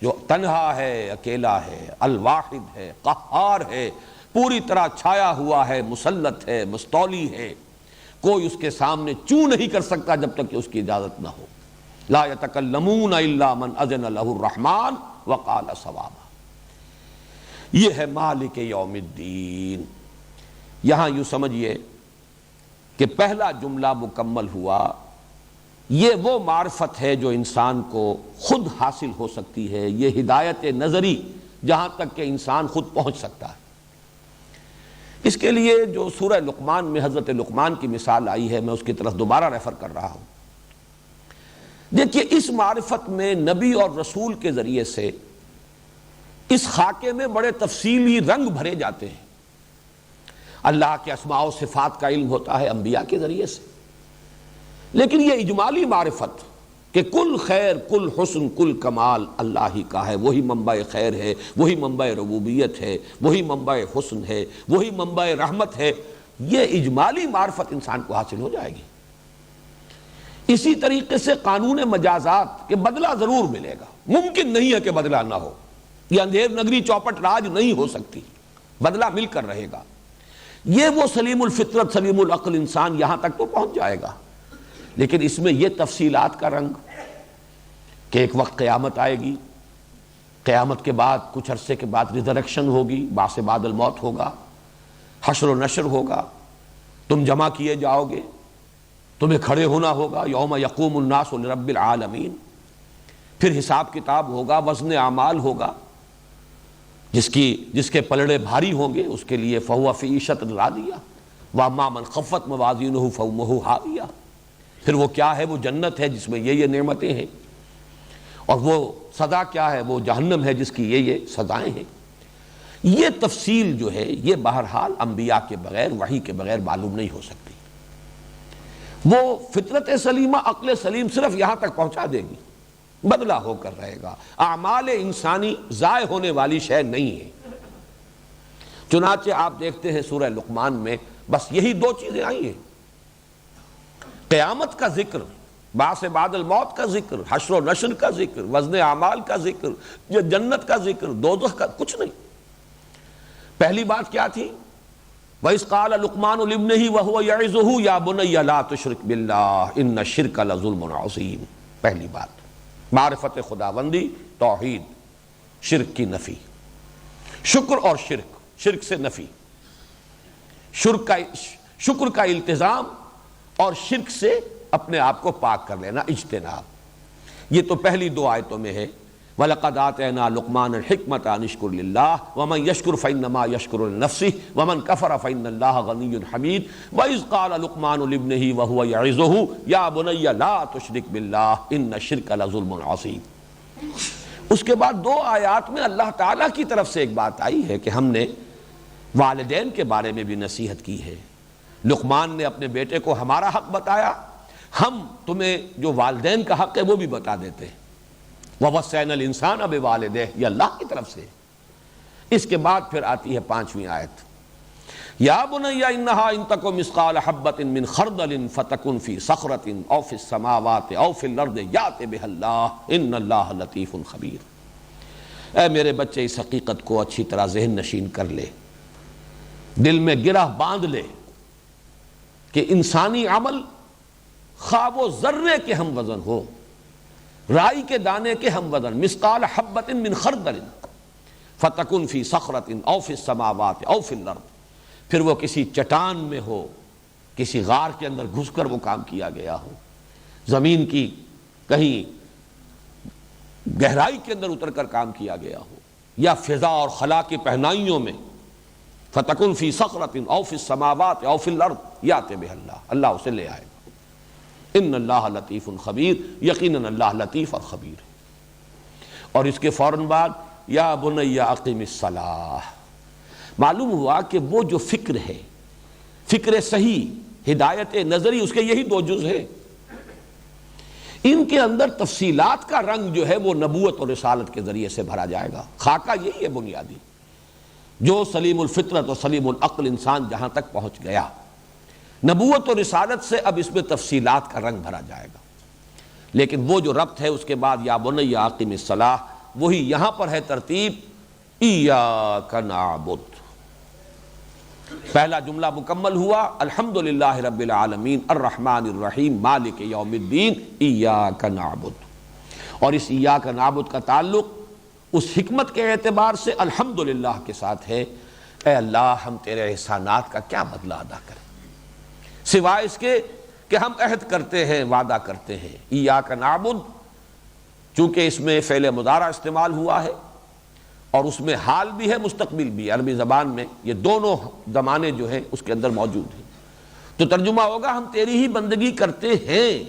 جو تنہا ہے، اکیلا ہے، الواحد ہے، قہار ہے، پوری طرح چھایا ہوا ہے، مسلط ہے، مستولی ہے، کوئی اس کے سامنے چوں نہیں کر سکتا جب تک کہ اس کی اجازت نہ ہو۔ لا یتکلمون الا من اذن له الرحمن وقال صوابا۔ یہ ہے مالک یوم الدین۔ یہاں یوں سمجھیے کہ پہلا جملہ مکمل ہوا، یہ وہ معرفت ہے جو انسان کو خود حاصل ہو سکتی ہے، یہ ہدایت نظری جہاں تک کہ انسان خود پہنچ سکتا ہے۔ اس کے لیے جو سورہ لقمان میں حضرت لقمان کی مثال آئی ہے، میں اس کی طرف دوبارہ ریفر کر رہا ہوں۔ دیکھیے اس معرفت میں نبی اور رسول کے ذریعے سے اس خاکے میں بڑے تفصیلی رنگ بھرے جاتے ہیں۔ اللہ کے اسماء و صفات کا علم ہوتا ہے انبیاء کے ذریعے سے، لیکن یہ اجمالی معرفت کہ کل خیر، کل حسن، کل کمال اللہ ہی کا ہے، وہی منبع خیر ہے، وہی منبع ربوبیت ہے، وہی منبع حسن ہے، وہی منبع رحمت ہے، یہ اجمالی معرفت انسان کو حاصل ہو جائے گی۔ اسی طریقے سے قانون مجازات کہ بدلہ ضرور ملے گا، ممکن نہیں ہے کہ بدلہ نہ ہو، یہ اندھیر نگری چوپٹ راج نہیں ہو سکتی، بدلہ مل کر رہے گا۔ یہ وہ سلیم الفطرت، سلیم العقل انسان یہاں تک تو پہنچ جائے گا، لیکن اس میں یہ تفصیلات کا رنگ کہ ایک وقت قیامت آئے گی، قیامت کے بعد کچھ عرصے کے بعد ریزریکشن ہوگی، بعث بعد الموت ہوگا، حشر و نشر ہوگا، تم جمع کیے جاؤ گے، تمہیں کھڑے ہونا ہوگا، یوم یقوم الناس لرب العالمین، پھر حساب کتاب ہوگا، وزن اعمال ہوگا، جس کے پلڑے بھاری ہوں گے اس کے لیے فَهُوَ فِي عِيشَةٍ رَاضِيَةٍ وَأَمَّا مَنْ خَفَّتْ مَوَازِينُهُ فَأُمُّهُ هَاوِيَةٌ۔ پھر وہ کیا ہے؟ وہ جنت ہے جس میں یہ نعمتیں ہیں، اور وہ سزا کیا ہے؟ وہ جہنم ہے جس کی یہ سزائیں ہیں۔ یہ تفصیل جو ہے یہ بہرحال انبیاء کے بغیر، وحی کے بغیر معلوم نہیں ہو سکتی۔ وہ فطرت سلیمہ، عقل سلیم صرف یہاں تک پہنچا دے گی، بدلہ ہو کر رہے گا۔ اعمال انسانی ضائع ہونے والی شے نہیں ہے۔ چنانچہ آپ دیکھتے ہیں سورہ لقمان میں بس یہی دو چیزیں آئی ہیں، قیامت کا ذکر، بعث بعد الموت کا ذکر، حشر و نشر کا ذکر، وزن اعمال کا ذکر، یہ جنت کا ذکر، دوزخ کا کچھ نہیں۔ پہلی بات کیا تھی؟ وَإِذْ قَالَ لُقْمَانُ لِابْنِهِ وَهُوَ يَعِظُهُ يَا بُنَيَّ لَا تُشْرِكْ بِاللَّهِ إِنَّ الشِّرْكَ لَظُلْمٌ عَظِيمٌ۔ پہلی بات معرفت خداوندی، توحید، شرک کی نفی، شکر اور شرک سے نفی، شکر کا التزام اور شرک سے اپنے آپ کو پاک کر لینا، اجتناب۔ یہ تو پہلی دو آیتوں میں ہے، وَلَقَدْ آتَيْنَا لُقْمَانَ الْحِكْمَةَ أَنِ اشْكُرْ لِلَّهِ وَمَنْ يَشْكُرْ فَإِنَّمَا يَشْكُرُ لِنَفْسِهِ وَمَنْ كَفَرَ فَإِنَّ اللَّهَ غَنِيٌّ حَمِيدٌ وَإِذْ قَالَ لُقْمَانُ لِابْنِهِ وَهُوَ يَعِظُهُ يَا بُنَيَّ لَا تُشْرِكْ بِاللَّهِ إِنَّ الشِّرْكَ لَظُلْمٌ عَظِيمٌ۔ اس کے بعد دو آیات میں اللہ تعالیٰ کی طرف سے ایک بات آئی ہے کہ ہم نے والدین کے بارے میں بھی نصیحت کی ہے۔ لقمان نے اپنے بیٹے کو ہمارا حق بتایا، ہم تمہیں جو والدین کا حق ہے وہ بھی بتا دیتے ہیں۔ وَوَصَّيْنَا الْإِنسَانَ بِوَالِدَيْهِ، یہ اللہ کی طرف سے۔ اس کے بعد پھر آتی ہے 5ویں آیت، یا بنی انہا ان تک مثقال حبۃ من خردل فتکن فی صخرۃ او فی السماوات او فی الارض یأت بها اللہ ان اللہ لطیف خبیر۔ اے میرے بچے، اس حقیقت کو اچھی طرح ذہن نشین کر لے، دل میں گرہ باندھ لے کہ انسانی عمل خواہ وہ ذرے کے ہم وزن ہو، رائی کے دانے کے ہم وزن، مثقال حبۃ من خردل فتکن فی صخرۃ او فی السماوات او فی الارض، پھر وہ کسی چٹان میں ہو، کسی غار کے اندر گھس کر وہ کام کیا گیا ہو، زمین کی کہیں گہرائی کے اندر اتر کر کام کیا گیا ہو، یا فضا اور خلا کی پہنائیوں میں، فتکن فی صخرۃ او فی السماوات او فی الارض یأت بها اللہ، اللہ اسے لے آئے گا۔ ان اللہ لطیف خبیر، یقیناً اللہ لطیف اور خبیر ہے۔ اور اس کے فوراً بعد یا بنی اقم الصلاۃ، معلوم ہوا کہ وہ جو فکر ہے، فکر صحیح، ہدایت نظری، اس کے یہی 2 جز ہیں۔ ان کے اندر تفصیلات کا رنگ جو ہے وہ نبوت اور رسالت کے ذریعے سے بھرا جائے گا۔ خاکہ یہی ہے بنیادی، جو سلیم الفطرت اور سلیم العقل انسان جہاں تک پہنچ گیا، نبوت اور رسالت سے اب اس میں تفصیلات کا رنگ بھرا جائے گا۔ لیکن وہ جو ربط ہے اس کے بعد یا بنی اقم الصلاۃ، وہی یہاں پر ہے ترتیب، ایاک نعبد۔ پہلا جملہ مکمل ہوا، الحمدللہ رب العالمین الرحمن الرحیم مالک یوم الدین ایاک نعبد، اور اس ایاک نعبد کا تعلق اس حکمت کے اعتبار سے الحمدللہ کے ساتھ ہے۔ اے اللہ، ہم تیرے احسانات کا کیا بدلہ ادا کریں سوائے اس کے کہ ہم عہد کرتے ہیں، وعدہ کرتے ہیں۔ ایاک نعبد، چونکہ اس میں فعل مضارع استعمال ہوا ہے اور اس میں حال بھی ہے، مستقبل بھی، عربی زبان میں یہ دونوں زمانے جو ہیں اس کے اندر موجود ہیں، تو ترجمہ ہوگا ہم تیری ہی بندگی کرتے ہیں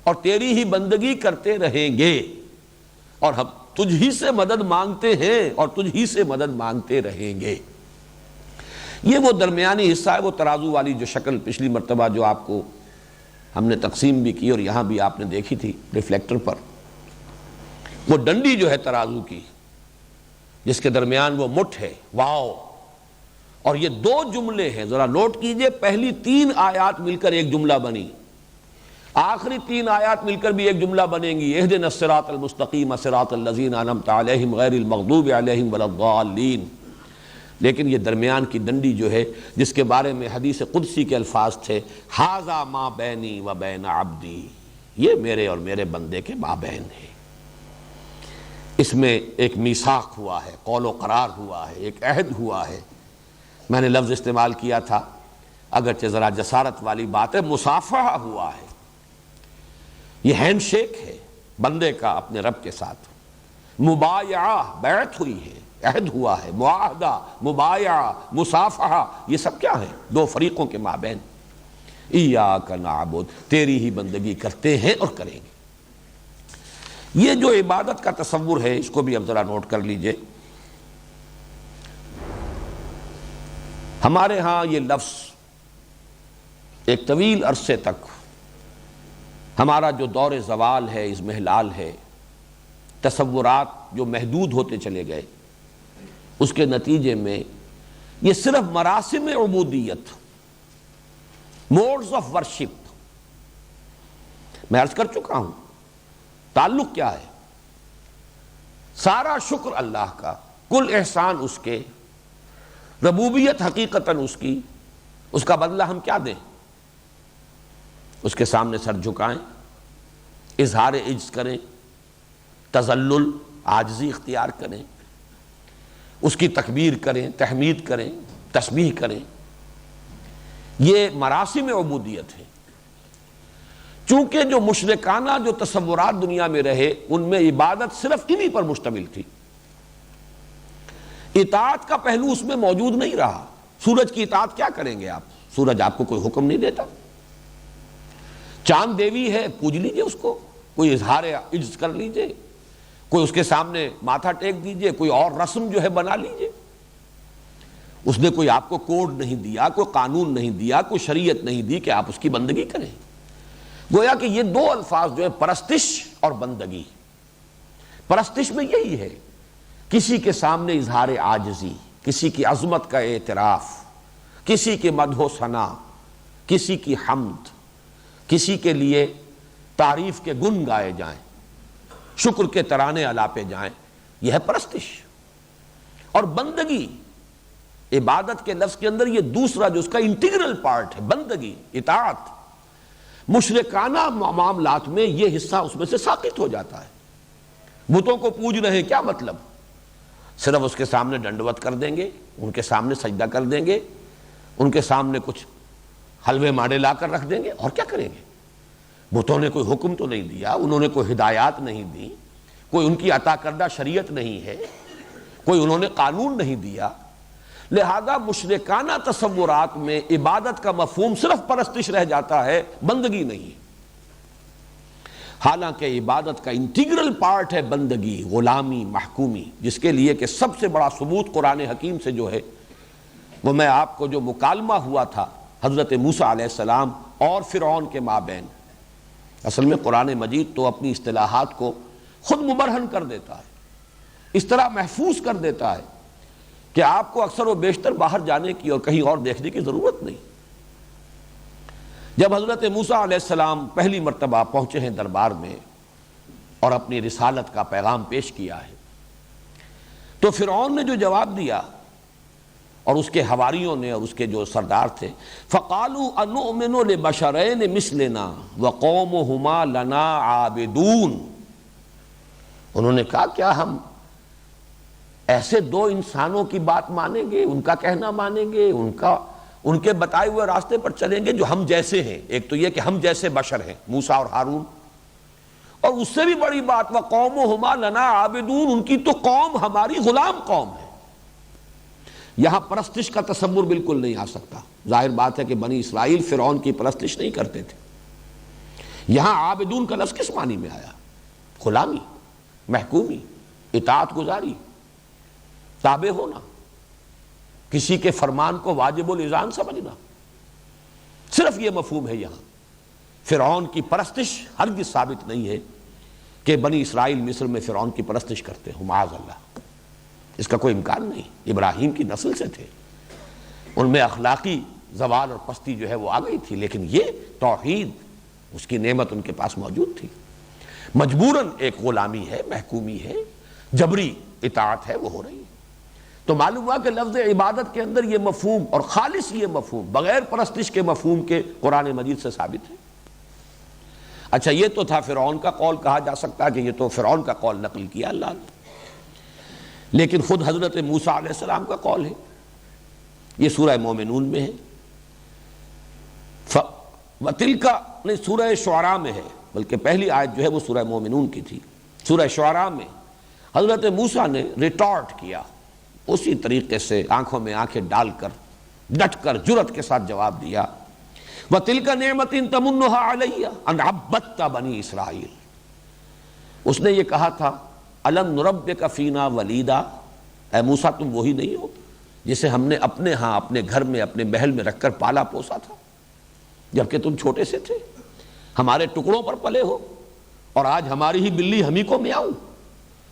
اور تیری ہی بندگی کرتے رہیں گے، اور ہم تجھ ہی سے مدد مانگتے ہیں اور تجھ ہی سے مدد مانگتے رہیں گے۔ یہ وہ درمیانی حصہ ہے، وہ ترازو والی جو شکل پچھلی مرتبہ جو آپ کو ہم نے تقسیم بھی کی اور یہاں بھی آپ نے دیکھی تھی ریفلیکٹر پر، وہ ڈنڈی جو ہے ترازو کی، جس کے درمیان وہ مٹھ ہے، واو، اور یہ 2 جملے ہیں، ذرا نوٹ کیجئے، پہلی 3 آیات مل کر ایک جملہ بنی، آخری 3 آیات مل کر بھی ایک جملہ بنیں گی، اہدنا الصراط المستقیم صراط الذین انعمت علیہم غیر المغضوب علیہم ولا الضالین۔ لیکن یہ درمیان کی ڈنڈی جو ہے، جس کے بارے میں حدیث قدسی کے الفاظ تھے، ھذا ما بینی و بین عبدی، یہ میرے اور میرے بندے کے مابین ہے۔ اس میں ایک میثاق ہوا ہے، قول و قرار ہوا ہے، ایک عہد ہوا ہے۔ میں نے لفظ استعمال کیا تھا، اگرچہ ذرا جسارت والی بات ہے، مصافحہ ہوا ہے، یہ ہینڈ شیک ہے بندے کا اپنے رب کے ساتھ، مبایعہ، بیعت ہوئی ہے، عہد ہوا ہے، معاہدہ، مبایعہ، مصافحہ، یہ سب کیا ہے؟ 2 فریقوں کے مابین۔ ایاک نعبد، تیری ہی بندگی کرتے ہیں اور کریں گے۔ یہ جو عبادت کا تصور ہے، اس کو بھی اب ذرا نوٹ کر لیجئے۔ ہمارے ہاں یہ لفظ ایک طویل عرصے تک، ہمارا جو دور زوال ہے، اضمحلال ہے، تصورات جو محدود ہوتے چلے گئے، اس کے نتیجے میں یہ صرف مراسم عبودیت، موڈز آف ورشپ، میں عرض کر چکا ہوں تعلق کیا ہے، سارا شکر اللہ کا، کل احسان اس کے، ربوبیت حقیقتاً اس کی، اس کا بدلہ ہم کیا دیں؟ اس کے سامنے سر جھکائیں، اظہار عجز کریں، تذلل، عاجزی اختیار کریں، اس کی تکبیر کریں، تحمید کریں، تسبیح کریں، یہ مراسم عبودیت ہے۔ چونکہ جو مشرکانہ جو تصورات دنیا میں رہے، ان میں عبادت صرف انہی پر مشتمل تھی، اطاعت کا پہلو اس میں موجود نہیں رہا۔ سورج کی اطاعت کیا کریں گے آپ؟ سورج آپ کو کوئی حکم نہیں دیتا۔ چاند دیوی ہے، پوج لیجئے اس کو، کوئی اظہار عجز کر لیجئے، کوئی اس کے سامنے ماتھا ٹیک دیجئے، کوئی اور رسم جو ہے بنا لیجئے۔ اس نے کوئی آپ کو کوڈ نہیں دیا، کوئی قانون نہیں دیا، کوئی شریعت نہیں دی کہ آپ اس کی بندگی کریں۔ گویا کہ یہ دو الفاظ جو ہے پرستش اور بندگی، پرستش میں یہی ہے کسی کے سامنے اظہار عاجزی، کسی کی عظمت کا اعتراف، کسی کے مدح و ثنا، کسی کی حمد، کسی کے لیے تعریف کے گن گائے جائیں، شکر کے ترانے الاپے جائیں، یہ ہے پرستش۔ اور بندگی، عبادت کے لفظ کے اندر یہ دوسرا جو اس کا انٹیگرل پارٹ ہے، بندگی، اطاعت، مشرکانہ معاملات میں یہ حصہ اس میں سے ساقط ہو جاتا ہے۔ بتوں کو پوج رہے ہیں، کیا مطلب؟ صرف اس کے سامنے ڈنڈوت کر دیں گے، ان کے سامنے سجدہ کر دیں گے، ان کے سامنے کچھ حلوے ماڑے لا کر رکھ دیں گے، اور کیا کریں گے؟ بتوں نے کوئی حکم تو نہیں دیا، انہوں نے کوئی ہدایات نہیں دی، کوئی ان کی عطا کردہ شریعت نہیں ہے، کوئی انہوں نے قانون نہیں دیا۔ لہذا مشرکانہ تصورات میں عبادت کا مفہوم صرف پرستش رہ جاتا ہے، بندگی نہیں۔ حالانکہ عبادت کا انٹیگرل پارٹ ہے بندگی، غلامی، محکومی، جس کے لیے کہ سب سے بڑا ثبوت قرآن حکیم سے جو ہے وہ میں آپ کو جو مکالمہ ہوا تھا حضرت موسیٰ علیہ السلام اور فرعون کے مابین۔ اصل میں قرآن مجید تو اپنی اصطلاحات کو خود مبرہن کر دیتا ہے، اس طرح محفوظ کر دیتا ہے کہ آپ کو اکثر و بیشتر باہر جانے کی اور کہیں اور دیکھنے کی ضرورت نہیں۔ جب حضرت موسیٰ علیہ السلام پہلی مرتبہ پہنچے ہیں دربار میں اور اپنی رسالت کا پیغام پیش کیا ہے، تو فرعون نے جو جواب دیا اور اس کے حواریوں نے اور اس کے جو سردار تھے، فَقَالُوا أَنُؤْمِنُ لِبَشَرَيْنِ مِثْلِنَا وَقَوْمُهُمَا لَنَا عَابِدُونَ، انہوں نے کہا کیا ہم ایسے دو انسانوں کی بات مانیں گے، ان کا کہنا مانیں گے، ان کے بتائے ہوئے راستے پر چلیں گے جو ہم جیسے ہیں؟ ایک تو یہ کہ ہم جیسے بشر ہیں موسیٰ اور ہارون، اور اس سے بھی بڑی بات وَقَوْمُهُمَا لَنَا عَابِدُونَ، ان کی تو قوم ہماری غلام قوم ہے۔ یہاں پرستش کا تصور بالکل نہیں آ سکتا۔ ظاہر بات ہے کہ بنی اسرائیل فرعون کی پرستش نہیں کرتے تھے۔ یہاں عابدون کا لفظ کس معنی میں آیا؟ غلامی، محکومی، اطاعت گزاری، تابع ہونا، کسی کے فرمان کو واجب الاذعان سمجھنا، صرف یہ مفہوم ہے یہاں۔ فرعون کی پرستش ہرگز ثابت نہیں ہے کہ بنی اسرائیل مصر میں فرعون کی پرستش کرتے ہوں، معاذ اللہ، اس کا کوئی امکان نہیں۔ ابراہیم کی نسل سے تھے، ان میں اخلاقی زوال اور پستی جو ہے وہ آ گئی تھی، لیکن یہ توحید، اس کی نعمت ان کے پاس موجود تھی۔ مجبوراً ایک غلامی ہے، محکومی ہے، جبری اطاعت ہے، وہ ہو رہی ہے۔ تو معلوم ہوا کہ لفظ عبادت کے اندر یہ مفہوم، اور خالص یہ مفہوم بغیر پرستش کے مفہوم کے قرآن مجید سے ثابت ہے۔ اچھا، یہ تو تھا فرعون کا قول، کہا جا سکتا ہے کہ یہ تو فرعون کا قول نقل کیا اللہ نے، لیکن خود حضرت موسیٰ علیہ السلام کا قول ہے۔ یہ سورہ مومنون میں ہے، وَتِلْكَ نہیں، سورہ شعراء میں ہے، بلکہ پہلی آیت جو ہے وہ سورہ مومنون کی تھی۔ سورہ شعراء میں حضرت موسیٰ نے ریٹارٹ کیا، اسی طریقے سے آنکھوں میں آنکھیں ڈال کر ڈٹ کر جرأت کے ساتھ جواب دیا، وَتِلْكَ نِعْمَةٍ تَمُنُّهَا عَلَيَّ أَنْ عَبَّدْتَ بَنِي اسرائیل، اس نے یہ کہا تھا أَلَمْ نُرَبِّكَ فِينَا وَلِيدًا، اے موسیٰ تم وہی نہیں ہو جسے ہم نے اپنے ہاں، اپنے گھر میں، اپنے محل میں رکھ کر پالا پوسا تھا جبکہ تم چھوٹے سے تھے، ہمارے ٹکڑوں پر پلے ہو، اور آج ہماری ہی بلی ہمیں کو میاؤں،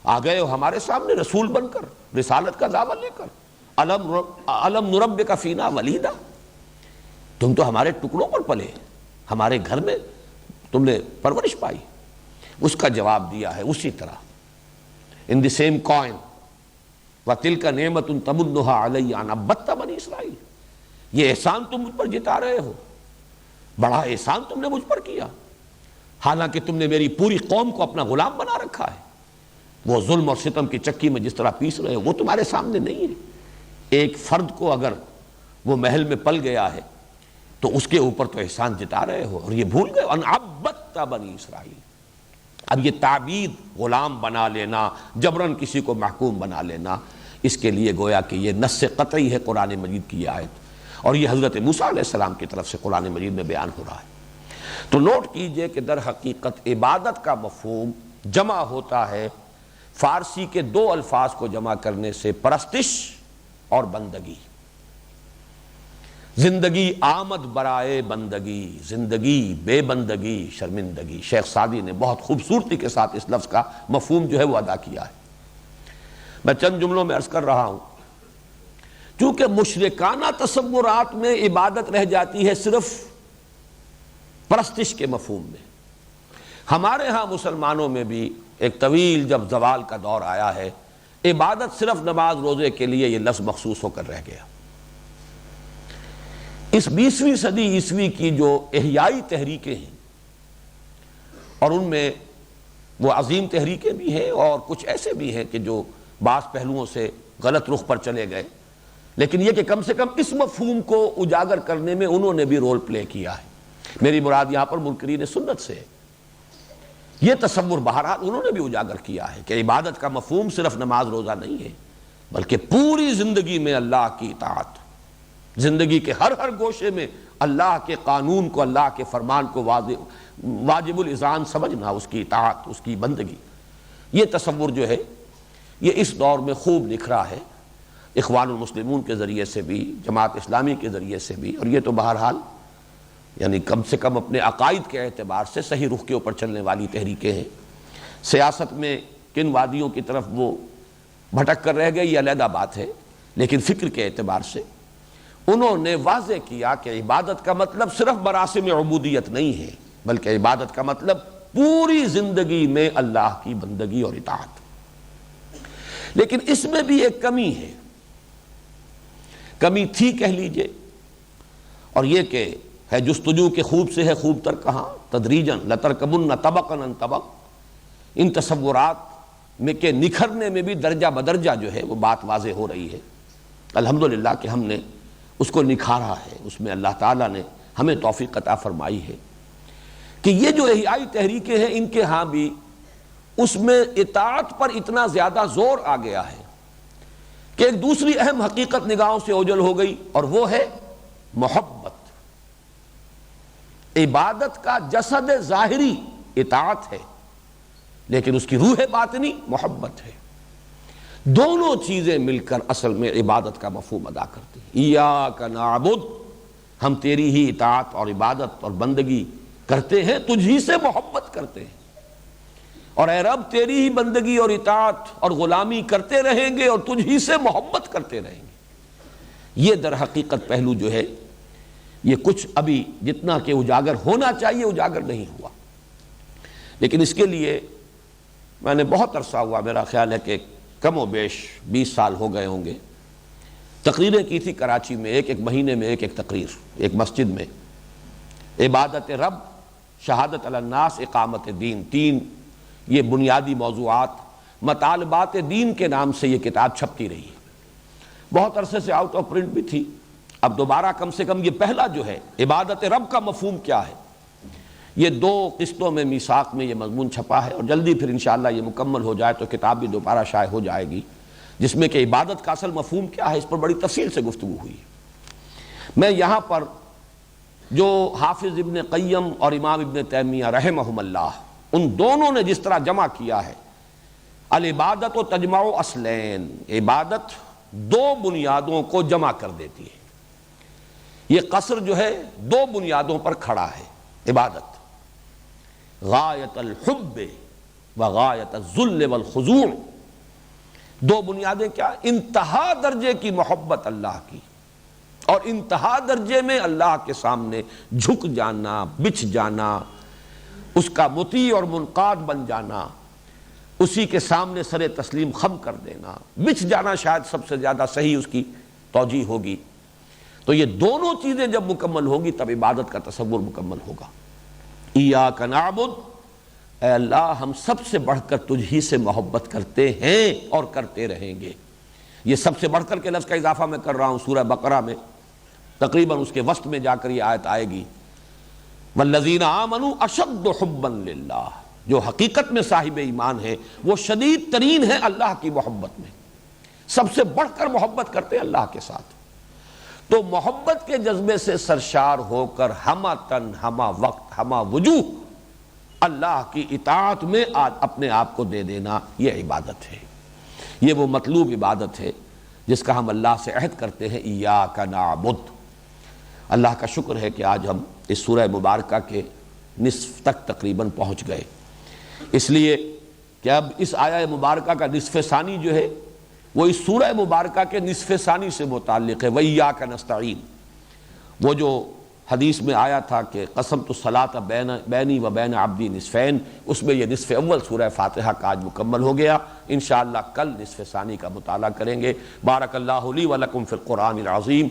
آ گئے ہو ہمارے سامنے رسول بن کر، رسالت کا دعویٰ لے کر۔ أَلَمْ نُرَبِّكَ فِينَا وَلِيدًا، تم تو ہمارے ٹکڑوں پر پلے، ہمارے گھر میں تم نے پرورش پائی۔ اس کا جواب دیا ہے اسی طرح، in the same coin، وَتِلْكَ نِعْمَةٌ تَمُنُّهَا عَلَيَّ أَنْ عَبَّدْتَ بَنِي اسرائیل، یہ احسان تم مجھ پر جتا رہے ہو، بڑا احسان تم نے مجھ پر کیا، حالانکہ تم نے میری پوری قوم کو اپنا غلام بنا رکھا ہے۔ وہ ظلم اور ستم کی چکی میں جس طرح پیس رہے ہو وہ تمہارے سامنے نہیں ہے۔ ایک فرد کو اگر وہ محل میں پل گیا ہے تو اس کے اوپر تو احسان جتا رہے ہو، اور یہ بھول گئے ان عبدت بنی اسرائیل۔ اب یہ تعبید، غلام بنا لینا، جبراً کسی کو محکوم بنا لینا، اس کے لیے گویا کہ یہ نص قطعی ہے قرآن مجید کی یہ آیت، اور یہ حضرت موسیٰ علیہ السلام کی طرف سے قرآن مجید میں بیان ہو رہا ہے۔ تو نوٹ کیجئے کہ در حقیقت عبادت کا مفہوم جمع ہوتا ہے فارسی کے دو الفاظ کو جمع کرنے سے، پرستش اور بندگی۔ زندگی آمد برائے بندگی، زندگی بے بندگی شرمندگی۔ شیخ سعدی نے بہت خوبصورتی کے ساتھ اس لفظ کا مفہوم جو ہے وہ ادا کیا ہے۔ میں چند جملوں میں عرض کر رہا ہوں، چونکہ مشرکانہ تصورات میں عبادت رہ جاتی ہے صرف پرستش کے مفہوم میں، ہمارے ہاں مسلمانوں میں بھی ایک طویل جب زوال کا دور آیا ہے، عبادت صرف نماز روزے کے لیے یہ لفظ مخصوص ہو کر رہ گیا۔ اس 20ویں صدی عیسوی کی جو احیائی تحریکیں ہیں، اور ان میں وہ عظیم تحریکیں بھی ہیں اور کچھ ایسے بھی ہیں کہ جو بعض پہلوؤں سے غلط رخ پر چلے گئے، لیکن یہ کہ کم سے کم اس مفہوم کو اجاگر کرنے میں انہوں نے بھی رول پلے کیا ہے۔ میری مراد یہاں پر منکرین سنت سے ہے۔ یہ تصور بہرحال انہوں نے بھی اجاگر کیا ہے کہ عبادت کا مفہوم صرف نماز روزہ نہیں ہے، بلکہ پوری زندگی میں اللہ کی اطاعت، زندگی کے ہر گوشے میں اللہ کے قانون کو، اللہ کے فرمان کو واجب الاذعان سمجھنا، اس کی اطاعت، اس کی بندگی۔ یہ تصور جو ہے یہ اس دور میں خوب نکھرا ہے، اخوان المسلمون کے ذریعے سے بھی، جماعت اسلامی کے ذریعے سے بھی، اور یہ تو بہرحال یعنی کم سے کم اپنے عقائد کے اعتبار سے صحیح رخ کے اوپر چلنے والی تحریکیں ہیں۔ سیاست میں کن وادیوں کی طرف وہ بھٹک کر رہ گئے یہ علیحدہ بات ہے، لیکن فکر کے اعتبار سے انہوں نے واضح کیا کہ عبادت کا مطلب صرف مراسم عبودیت نہیں ہے، بلکہ عبادت کا مطلب پوری زندگی میں اللہ کی بندگی اور اطاعت۔ لیکن اس میں بھی ایک کمی ہے، کمی تھی کہہ لیجئے، اور یہ کہ ہے جستجو کے خوب سے ہے خوب تر کہاں، تدریجاً لترکبن طبقا عن طبق، ان تصورات میں کے نکھرنے میں بھی درجہ بدرجہ جو ہے وہ بات واضح ہو رہی ہے۔ الحمدللہ کہ ہم نے اس کو نکھارا ہے، اس میں اللہ تعالیٰ نے ہمیں توفیق عطا فرمائی ہے کہ یہ جو احیائی تحریکیں ہیں ان کے ہاں بھی اس میں اطاعت پر اتنا زیادہ زور آ گیا ہے کہ ایک دوسری اہم حقیقت نگاہوں سے اوجھل ہو گئی، اور وہ ہے محبت۔ عبادت کا جسد ظاہری اطاعت ہے، لیکن اس کی روح باطنی محبت ہے۔ دونوں چیزیں مل کر اصل میں عبادت کا مفہوم ادا کرتی ہیں۔ ایاک نعبد، ہم تیری ہی اطاعت اور عبادت اور بندگی کرتے ہیں، تجھ ہی سے محبت کرتے ہیں، اور اے رب تیری ہی بندگی اور اطاعت اور غلامی کرتے رہیں گے اور تجھ ہی سے محبت کرتے رہیں گے۔ یہ در حقیقت پہلو جو ہے یہ کچھ ابھی جتنا کہ اجاگر ہونا چاہیے اجاگر نہیں ہوا، لیکن اس کے لیے میں نے بہت عرصہ ہوا، میرا خیال ہے کہ کم و بیش 20 سال ہو گئے ہوں گے، تقریریں کی تھی کراچی میں، ایک مہینے میں ایک تقریر، ایک مسجد میں، عبادت رب، شہادت علی الناس، اقامت دین، تین یہ بنیادی موضوعات، مطالبات دین کے نام سے یہ کتاب چھپتی رہی ہے۔ بہت عرصے سے آؤٹ آف پرنٹ بھی تھی، اب دوبارہ کم سے کم یہ پہلا جو ہے عبادت رب کا مفہوم کیا ہے، یہ 2 قسطوں میں میثاق میں یہ مضمون چھپا ہے، اور جلدی پھر انشاءاللہ یہ مکمل ہو جائے تو کتاب بھی دوبارہ شائع ہو جائے گی، جس میں کہ عبادت کا اصل مفہوم کیا ہے اس پر بڑی تفصیل سے گفتگو ہوئی ہے۔ میں یہاں پر جو حافظ ابن قیم اور امام ابن تیمیہ رحمہم اللہ، ان دونوں نے جس طرح جمع کیا ہے، العبادت و تجمع اصلین، عبادت 2 بنیادوں کو جمع کر دیتی ہے۔ یہ قصر جو ہے 2 بنیادوں پر کھڑا ہے۔ عبادت غایت الحب و غایت الذل والخضوع، 2 بنیادیں کیا؟ انتہا درجے کی محبت اللہ کی، اور انتہا درجے میں اللہ کے سامنے جھک جانا، بچھ جانا، اس کا مطیع اور منقاد بن جانا، اسی کے سامنے سر تسلیم خم کر دینا، بچھ جانا شاید سب سے زیادہ صحیح اس کی توجیہ ہوگی۔ تو یہ دونوں چیزیں جب مکمل ہوں گی تب عبادت کا تصور مکمل ہوگا۔ ایاک نعبد، اے اللہ ہم سب سے بڑھ کر تجھ ہی سے محبت کرتے ہیں اور کرتے رہیں گے۔ یہ سب سے بڑھ کر کے لفظ کا اضافہ میں کر رہا ہوں، سورہ بقرہ میں تقریباً اس کے وسط میں جا کر یہ آیت آئے گی، والذین آمنوا اشد حبا للہ، جو حقیقت میں صاحب ایمان ہے وہ شدید ترین ہے اللہ کی محبت میں، سب سے بڑھ کر محبت کرتے ہیں اللہ کے ساتھ۔ تو محبت کے جذبے سے سرشار ہو کر ہمہ تن، ہمہ وقت، ہمہ وجوہ اللہ کی اطاعت میں اپنے آپ کو دے دینا، یہ عبادت ہے، یہ وہ مطلوب عبادت ہے جس کا ہم اللہ سے عہد کرتے ہیں، ایاک نعبد۔ اللہ کا شکر ہے کہ آج ہم اس سورہ مبارکہ کے نصف تک تقریباً پہنچ گئے، اس لیے کہ اب اس آیہ مبارکہ کا نصف ثانی جو ہے وہ اس سورہ مبارکہ کے نصف ثانی سے متعلق ہے، وَإِيَّاكَ نَسْتَعِينُ۔ وہ جو حدیث میں آیا تھا کہ قسمت الصلاۃ بینی و بین عبدی نصفین، اس میں یہ نصف اول سورہ فاتحہ کا آج مکمل ہو گیا۔ انشاءاللہ کل نصف ثانی کا مطالعہ کریں گے۔ بارک اللہ لی و لکم فی القرآن العظیم۔